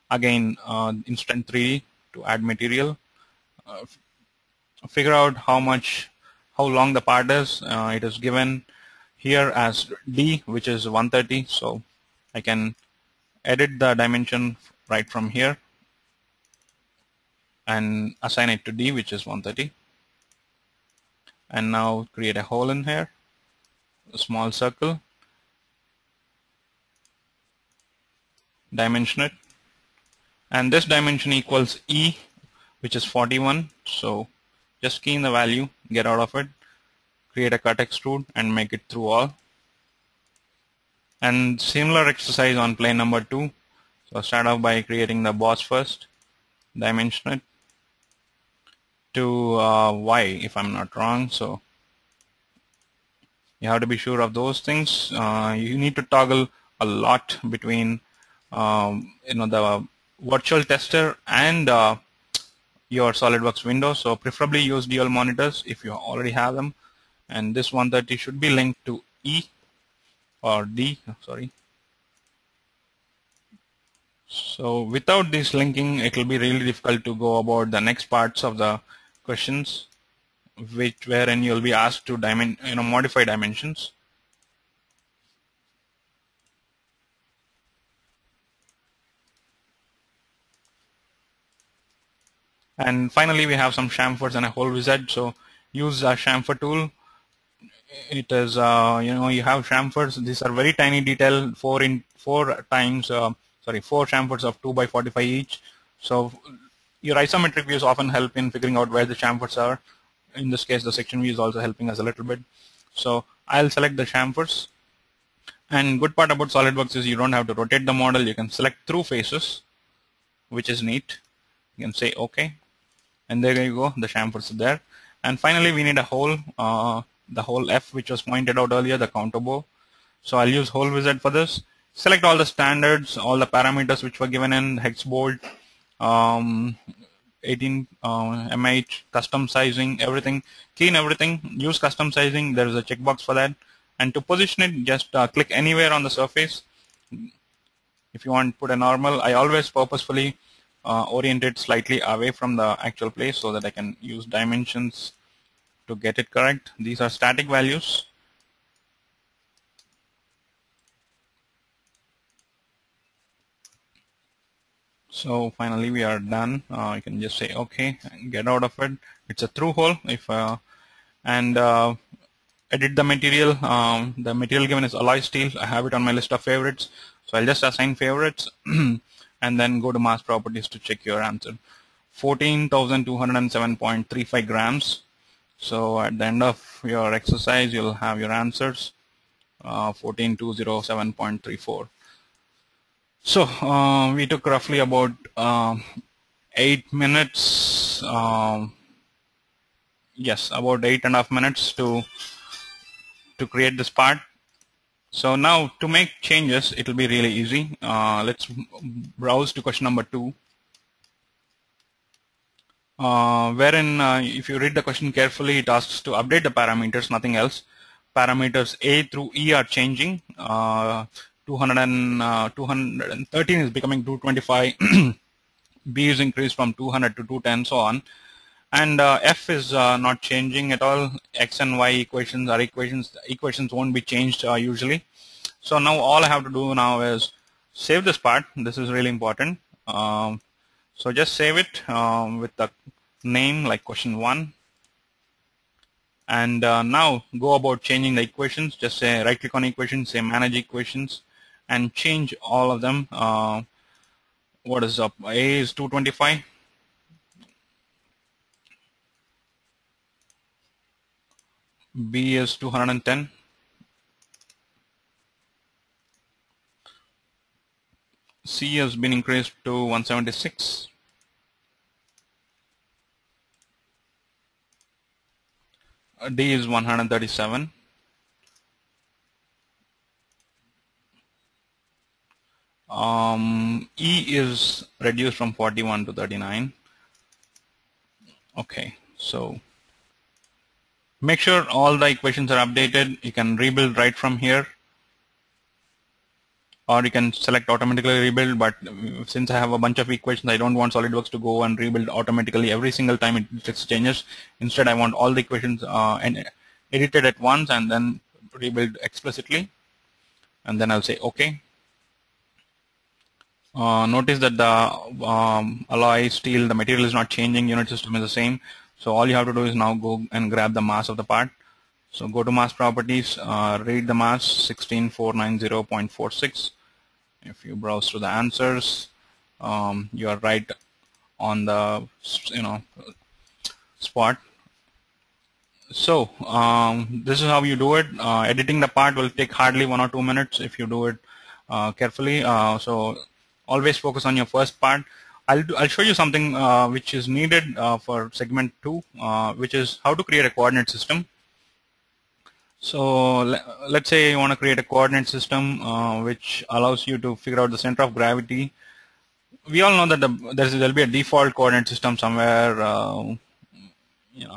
again Instant 3D to add material. Figure out how long the part is. It is given here as D, which is 130. So I can edit the dimension right from here and assign it to D, which is 130. And now create a hole in here, a small circle, dimension it, and this dimension equals E, which is 41. So just key in the value, get out of it, create a cut extrude, and make it through all. And similar exercise on plane number 2. So start off by creating the boss first, dimension it to Y, if I'm not wrong. So you have to be sure of those things. You need to toggle a lot between the virtual tester and your SolidWorks window. So preferably use dual monitors if you already have them. And this 130 should be linked to E. or D, sorry. So without this linking, it will be really difficult to go about the next parts of the questions, which wherein you'll be asked to modify dimensions. And finally, we have some chamfers and a hole wizard. So use a chamfer tool. It is you have chamfers. These are very tiny detail, 4 times 4 chamfers of 2 by 45 each. So your isometric views often help in figuring out where the chamfers are. In this case, the section view is also helping us a little bit. So I'll select the chamfers. And good part about SolidWorks is you don't have to rotate the model. You can select through faces, which is neat. You can say OK, and there you go. The chamfers are there. And finally, we need a hole, the hole F, which was pointed out earlier, the counter bow. So I'll use hole wizard for this. Select all the standards, all the parameters which were given in hex bolt, 18 mh, custom sizing, everything. Clean everything. Use custom sizing. There is a checkbox for that. And to position it, just click anywhere on the surface. If you want to put a normal, I always purposefully orient it slightly away from the actual place so that I can use dimensions to get it correct. These are static values. So finally we are done. You can just say OK and get out of it. It's a through hole. Edit the material. The material given is alloy steel. I have it on my list of favorites. So I'll just assign favorites and then go to mass properties to check your answer. 14,207.35 grams. So at the end of your exercise, you'll have your answers, 14,207.34. So we took roughly about 8 minutes. Yes, about 8.5 minutes to create this part. So now to make changes, it will be really easy. Let's browse to question number 2. Wherein if you read the question carefully, it asks to update the parameters, nothing else. Parameters A through E are changing. 213 is becoming 225. B is increased from 200 to 210, so on. And F is not changing at all. X and Y equations are equations. Equations won't be changed usually. So now all I have to do now is save this part. This is really important. So just save it with the name like question 1. And now go about changing the equations. Just say right click on equations, say manage equations, and change all of them. What is up? A is 225. B is 210. C has been increased to 176. D is 137. E is reduced from 41 to 39. Okay, so make sure all the equations are updated. You can rebuild right from here, or you can select automatically rebuild, but since I have a bunch of equations, I don't want SolidWorks to go and rebuild automatically every single time it changes. Instead, I want all the equations edited at once and then rebuild explicitly, and then I'll say OK. Notice that the alloy steel, the material is not changing, unit system is the same. So all you have to do is now go and grab the mass of the part. So go to mass properties, read the mass 16490.46. If you browse through the answers, you are right on the spot. So this is how you do it. Editing the part will take hardly 1 or 2 minutes if you do it carefully. So always focus on your first part. I'll show you something which is needed for segment 2, which is how to create a coordinate system. So let's say you want to create a coordinate system which allows you to figure out the center of gravity. We all know that there'll be a default coordinate system somewhere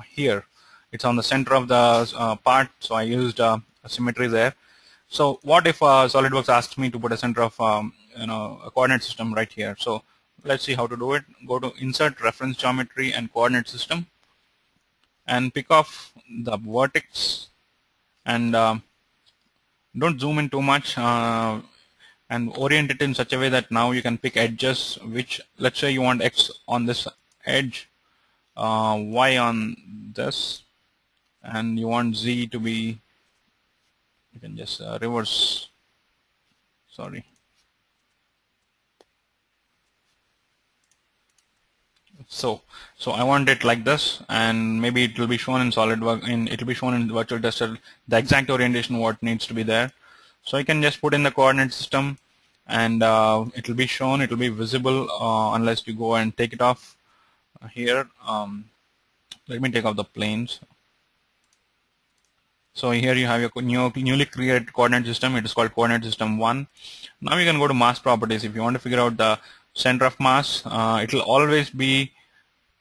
here. It's on the center of the part, so I used a symmetry there. So what if SolidWorks asks me to put a center of a coordinate system right here? So let's see how to do it. Go to Insert Reference Geometry and Coordinate System, and pick off the vertex, and don't zoom in too much, and orient it in such a way that now you can pick edges, which, let's say you want X on this edge, Y on this, and you want Z to be, you can just reverse, sorry. So I want it like this, and maybe it will be shown in SolidWorks, it will be shown in Virtual Tester, the exact orientation what needs to be there. So you can just put in the coordinate system, and it will be shown, it will be visible unless you go and take it off here. Let me take off the planes. So here you have your newly created coordinate system. It is called coordinate system 1. Now you can go to mass properties. If you want to figure out the center of mass, it will always be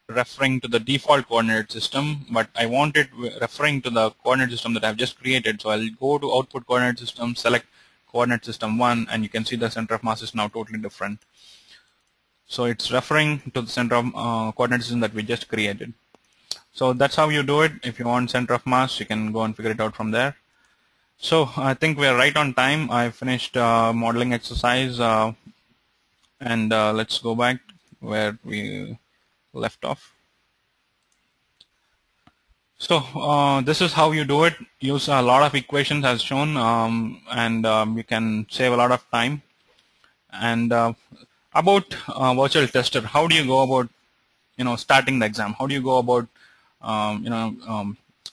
referring to the default coordinate system, but I want it referring to the coordinate system that I've just created. So I'll go to output coordinate system, select coordinate system 1, and you can see the center of mass is now totally different. So it's referring to the center of coordinate system that we just created. So that's how you do it. If you want center of mass, you can go and figure it out from there. So I think we're right on time. I finished modeling exercise, and let's go back where we left off. So this is how you do it. Use a lot of equations as shown, and you can save a lot of time. And about virtual tester, how do you go about starting the exam? How do you go about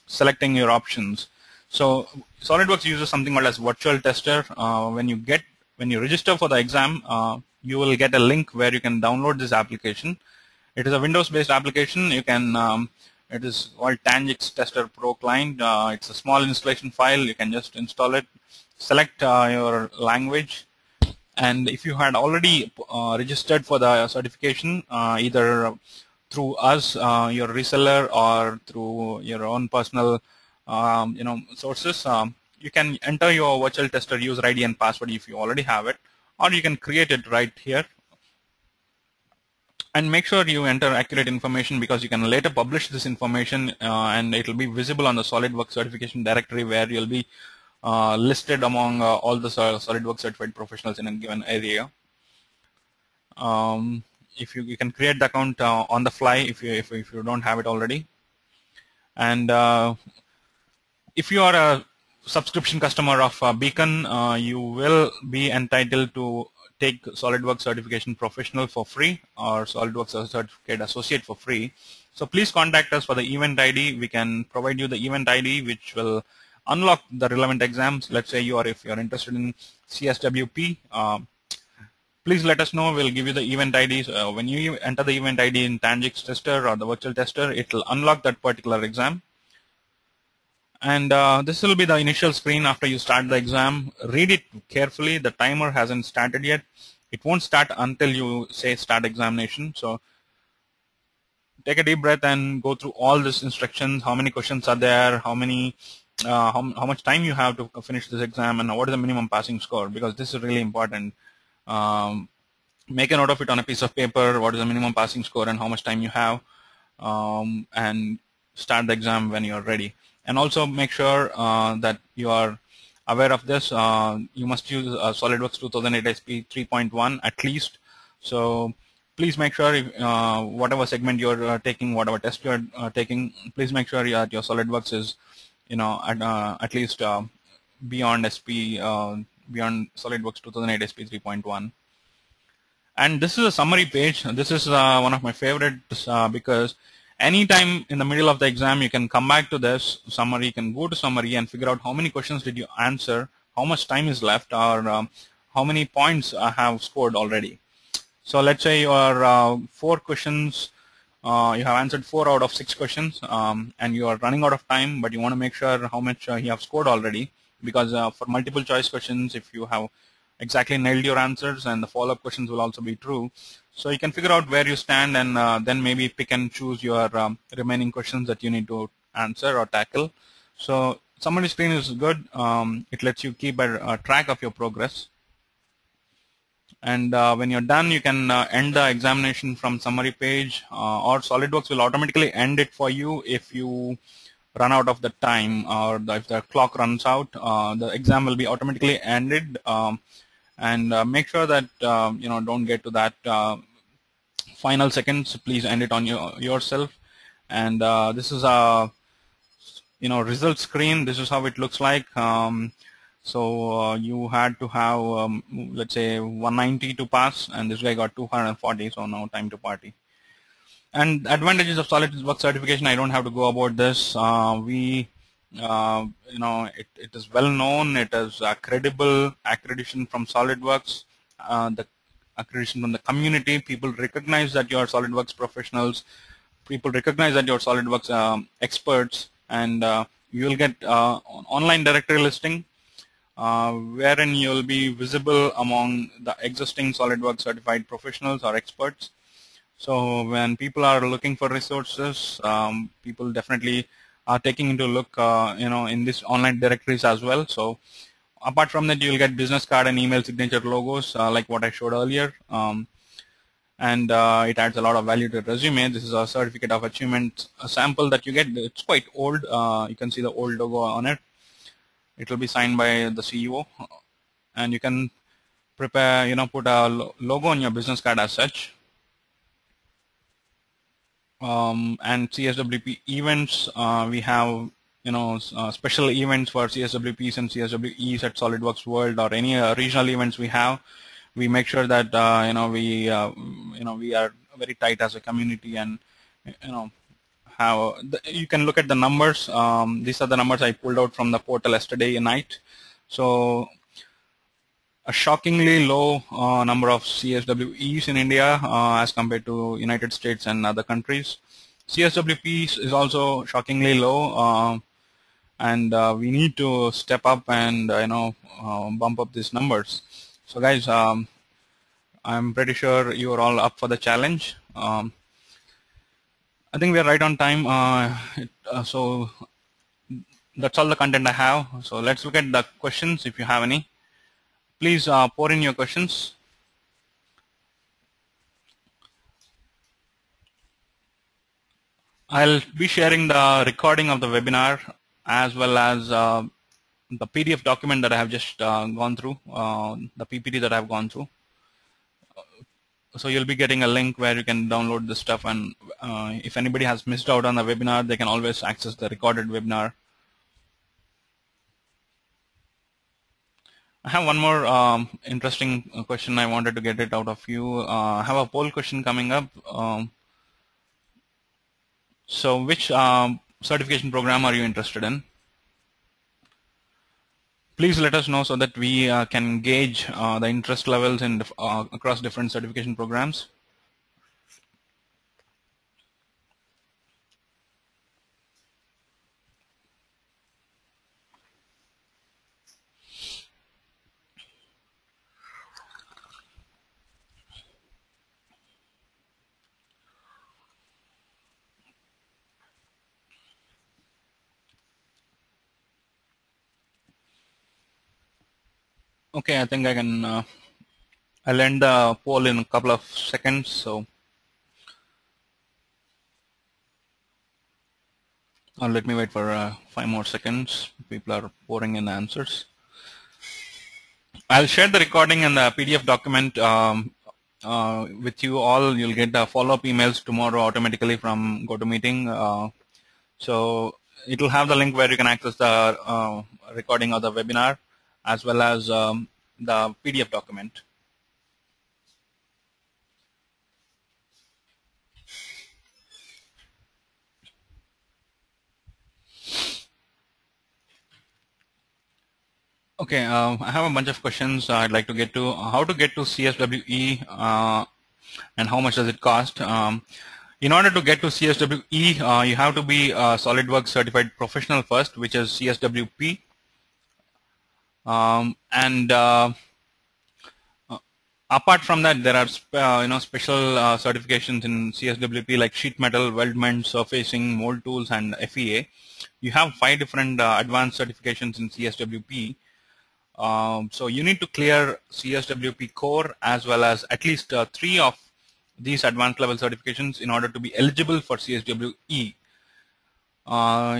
selecting your options? So SolidWorks uses something called as virtual tester. When you register for the exam, you will get a link where you can download this application. It is a Windows-based application. You can it is called Tangix Tester Pro Client. It's a small installation file. You can just install it, select your language, and if you had already registered for the certification, either through us, your reseller, or through your own personal sources, you can enter your virtual tester user ID and password if you already have it, or you can create it right here. And make sure you enter accurate information, because you can later publish this information and it will be visible on the SolidWorks certification directory, where you'll be listed among all the SolidWorks certified professionals in a given area. If you can create the account on the fly if you don't have it already. And if you are a subscription customer of Beacon, you will be entitled to take SolidWorks Certification Professional for free, or SolidWorks Certificate Associate for free. So please contact us for the event ID. We can provide you the event ID, which will unlock the relevant exams. Let's say if you're interested in CSWP, please let us know. We'll give you the event ID. When you enter the event ID in Tangix Tester or the virtual tester, it will unlock that particular exam. And this will be the initial screen after you start the exam. Read it carefully. The timer hasn't started yet. It won't start until you say start examination. So take a deep breath and go through all these instructions. How many questions are there? How much time you have to finish this exam, and what is the minimum passing score? Because this is really important. Make a note of it on a piece of paper. What is the minimum passing score and how much time you have, and start the exam when you are ready. And also make sure that you are aware of this. You must use SolidWorks 2008 SP 3.1 at least. So please make sure whatever segment you're taking, whatever test you're taking, please make sure that your SolidWorks is at least beyond beyond SolidWorks 2008 SP 3.1. And this is a summary page. This is one of my favorites because anytime in the middle of the exam, you can come back to this summary. You can go to summary and figure out how many questions did you answer, how much time is left, or how many points have scored already. So let's say you are 4 questions, you have answered 4 out of 6 questions, and you are running out of time, but you want to make sure how much you have scored already, because for multiple choice questions, if you have exactly nailed your answers, and the follow-up questions will also be true. So you can figure out where you stand, and then maybe pick and choose your remaining questions that you need to answer or tackle. So Summary screen is good. It lets you keep a track of your progress. And when you're done, you can end the examination from summary page, or SolidWorks will automatically end it for you if you run out of the time, or if the clock runs out. The exam will be automatically ended. And make sure that don't get to that final seconds. Please end it on yourself. And this is a result screen. This is how it looks like. So you had to have let's say 190 to pass, and this guy got 240. So now time to party. And advantages of SolidWorks certification, I don't have to go about this. It is well known. It is a credible accreditation from SolidWorks. The accreditation from the community. People recognize that you are SolidWorks professionals. People recognize that you're SolidWorks experts, and you will get online directory listing, wherein you will be visible among the existing SolidWorks certified professionals or experts. So when people are looking for resources, people definitely are taking into look, in these online directories as well. So apart from that, you'll get business card and email signature logos, like what I showed earlier. And it adds a lot of value to your resume. This is a certificate of achievement, a sample that you get. It's quite old. You can see the old logo on it. It will be signed by the CEO, and you can prepare, put a logo on your business card as such. And CSWP events, we have special events for CSWPs and CSWEs at SolidWorks World, or any regional events we have. We make sure that we are very tight as a community, and you can look at the numbers. These are the numbers I pulled out from the portal yesterday night. So a shockingly low number of CSWEs in India as compared to United States and other countries. CSWPs is also shockingly low, and we need to step up and bump up these numbers. So guys, I'm pretty sure you are all up for the challenge. I think we are right on time. So that's all the content I have. So let's look at the questions if you have any. Please pour in your questions. I'll be sharing the recording of the webinar as well as the PDF document that I have just gone through, the PPT that I've gone through. So you'll be getting a link where you can download this stuff, and if anybody has missed out on the webinar, they can always access the recorded webinar. I have one more interesting question. I wanted to get it out of you. I have a poll question coming up. So which certification program are you interested in? Please let us know so that we can gauge the interest levels in across different certification programs. Okay, I think I can. I'll end the poll in a couple of seconds. So let me wait for 5 more seconds. People are pouring in answers. I'll share the recording and the PDF document with you all. You'll get the follow-up emails tomorrow automatically from GoToMeeting. So it will have the link where you can access the recording of the webinar as well as the PDF document. Okay, I have a bunch of questions I'd like to get to. How to get to CSWE and how much does it cost? In order to get to CSWE, you have to be a SolidWorks certified professional first, which is CSWP. And Apart from that, there are special certifications in CSWP like sheet metal, weldment, surfacing, mold tools, and FEA. You have 5 different advanced certifications in CSWP. So you need to clear CSWP core as well as at least 3 of these advanced level certifications in order to be eligible for CSWE.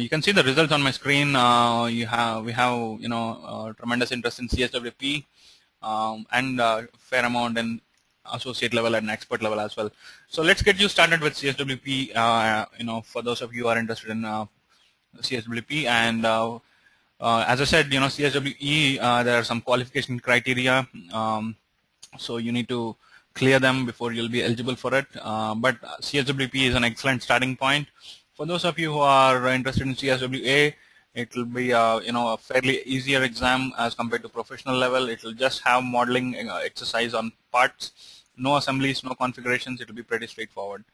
You can see the results on my screen. We have tremendous interest in CSWP and fair amount in associate level and expert level as well. So let's get you started with CSWP. For those of you who are interested in CSWP, and as I said, CSWE, there are some qualification criteria. So you need to clear them before you'll be eligible for it. But CSWP is an excellent starting point. For those of you who are interested in CSWA, it will be a fairly easier exam as compared to professional level. It will just have modeling exercise on parts, no assemblies, no configurations. It will be pretty straightforward.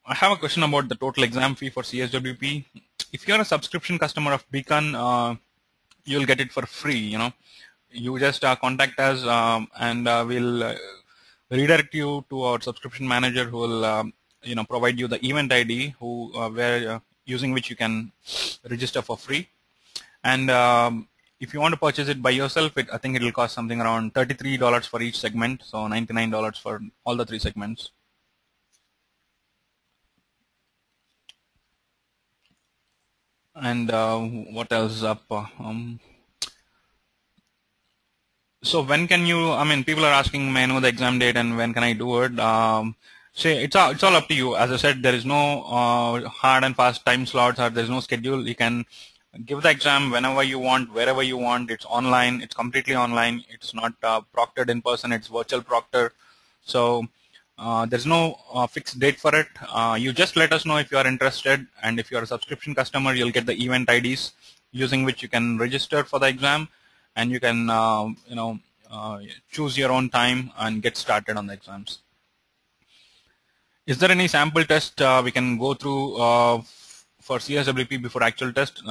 I have a question about the total exam fee for CSWP. If you're a subscription customer of Beacon, you'll get it for free. You just contact us and we'll redirect you to our subscription manager who will provide you the event ID where using which you can register for free. And if you want to purchase it by yourself, I think it will cost something around $33 for each segment, so $99 for all the 3 segments. And what else is up? So when can you? I mean, people are asking, may I know the exam date and when can I do it? Say it's all up to you. As I said, there is no hard and fast time slots, or there is no schedule. You can give the exam whenever you want, wherever you want. It's online. It's completely online. It's not proctored in person. It's virtual proctor. So there's no fixed date for it. You just let us know if you are interested, and if you are a subscription customer, you'll get the event IDs using which you can register for the exam, and you can choose your own time and get started on the exams. Is there any sample test we can go through for CSWP before actual test?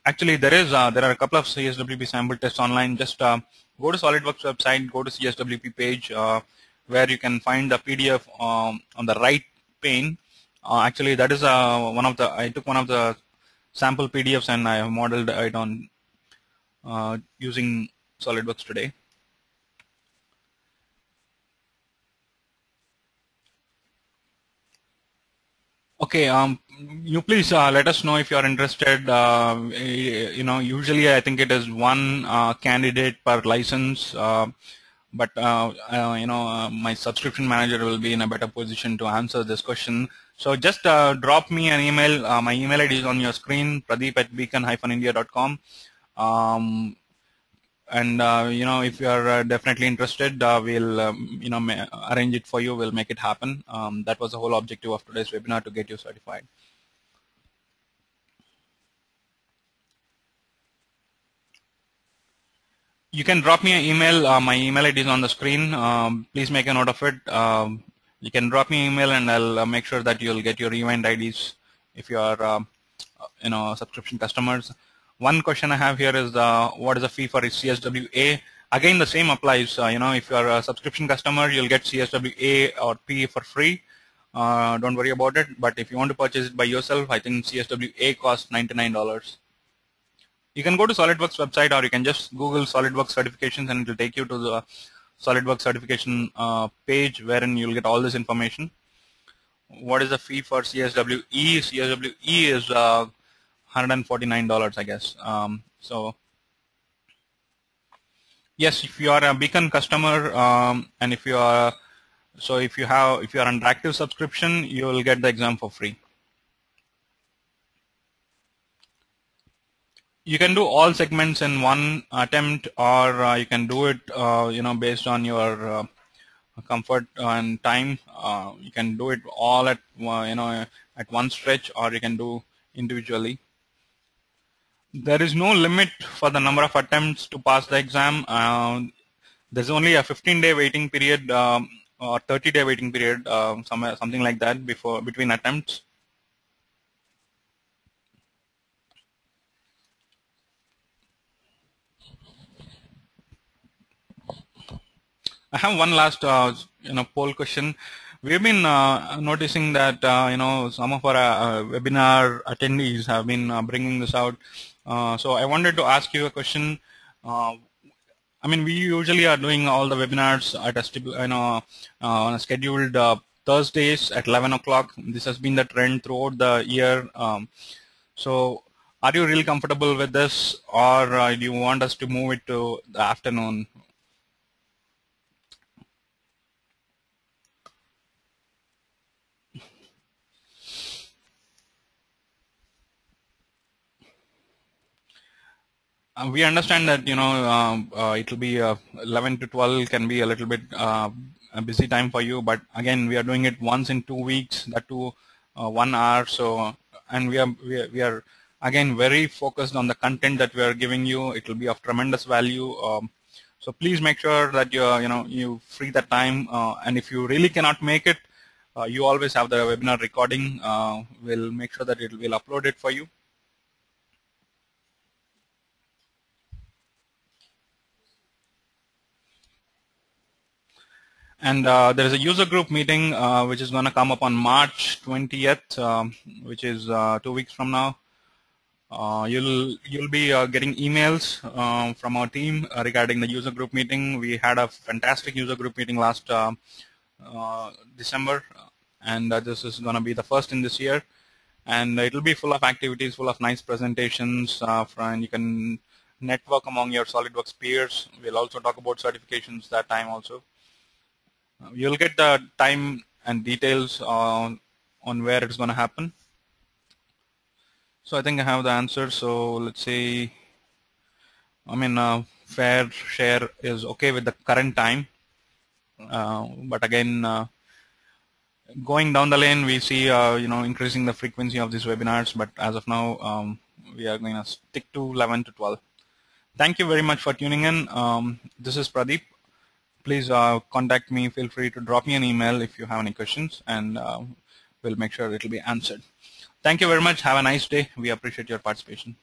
Actually, there are a couple of CSWP sample tests online. Just go to SolidWorks website, go to CSWP page where you can find the PDF on the right pane. Actually, that is I took one of the sample PDFs and I have modeled it on using SolidWorks today. Okay, you please let us know if you are interested. Usually I think it is one candidate per license, but my subscription manager will be in a better position to answer this question. So just drop me an email. My email ID is on your screen, pradeep@beacon-india.com. And if you are definitely interested, we'll arrange it for you. We'll make it happen. That was the whole objective of today's webinar, to get you certified. You can drop me an email. My email ID is on the screen. Please make a note of it. You can drop me an email, and I'll make sure that you'll get your event IDs if you are subscription customers. One question I have here is what is the fee for CSWA? Again, the same applies. If you are a subscription customer, you'll get CSWA or P for free. Don't worry about it. But if you want to purchase it by yourself, I think CSWA costs $99. You can go to SolidWorks website, or you can just Google SolidWorks certifications, and it will take you to the SolidWorks certification page, wherein you'll get all this information. What is the fee for CSWE? CSWE is $149, I guess. So yes, if you are a Beacon customer, and if you are under active subscription, you will get the exam for free. You can do all segments in one attempt, or you can do it based on your comfort and time. You can do it all at one stretch, or you can do individually. There is no limit for the number of attempts to pass the exam. There's only a 15-day waiting period or 30-day waiting period, something like that, between attempts. I have one last, poll question. We've been noticing that some of our webinar attendees have been bringing this out. So I wanted to ask you a question. Uh, I mean, we usually are doing all the webinars at on a scheduled Thursdays at 11 o'clock. This has been the trend throughout the year. So, are you really comfortable with this, or do you want us to move it to the afternoon? We understand that it'll be 11 to 12 can be a little bit a busy time for you, but again, we are doing it once in 2 weeks, that too 1 hour. So, and we are again very focused on the content that we are giving you. It will be of tremendous value. So please make sure that you free that time, and if you really cannot make it, you always have the webinar recording. We'll make sure that it will upload it for you. And there is a user group meeting which is going to come up on March 20th, which is 2 weeks from now. You'll be getting emails from our team regarding the user group meeting. We had a fantastic user group meeting last December, and this is going to be the first in this year. And it'll be full of activities, full of nice presentations. You can network among your SolidWorks peers. We'll also talk about certifications that time also. You'll get the time and details on where it's going to happen. So I think I have the answer. So let's say, fair share is okay with the current time, but again, going down the lane, we see increasing the frequency of these webinars. But as of now, we are going to stick to 11 to 12. Thank you very much for tuning in. This is Pradeep. Please contact me. Feel free to drop me an email if you have any questions, and we'll make sure it will be answered. Thank you very much. Have a nice day. We appreciate your participation.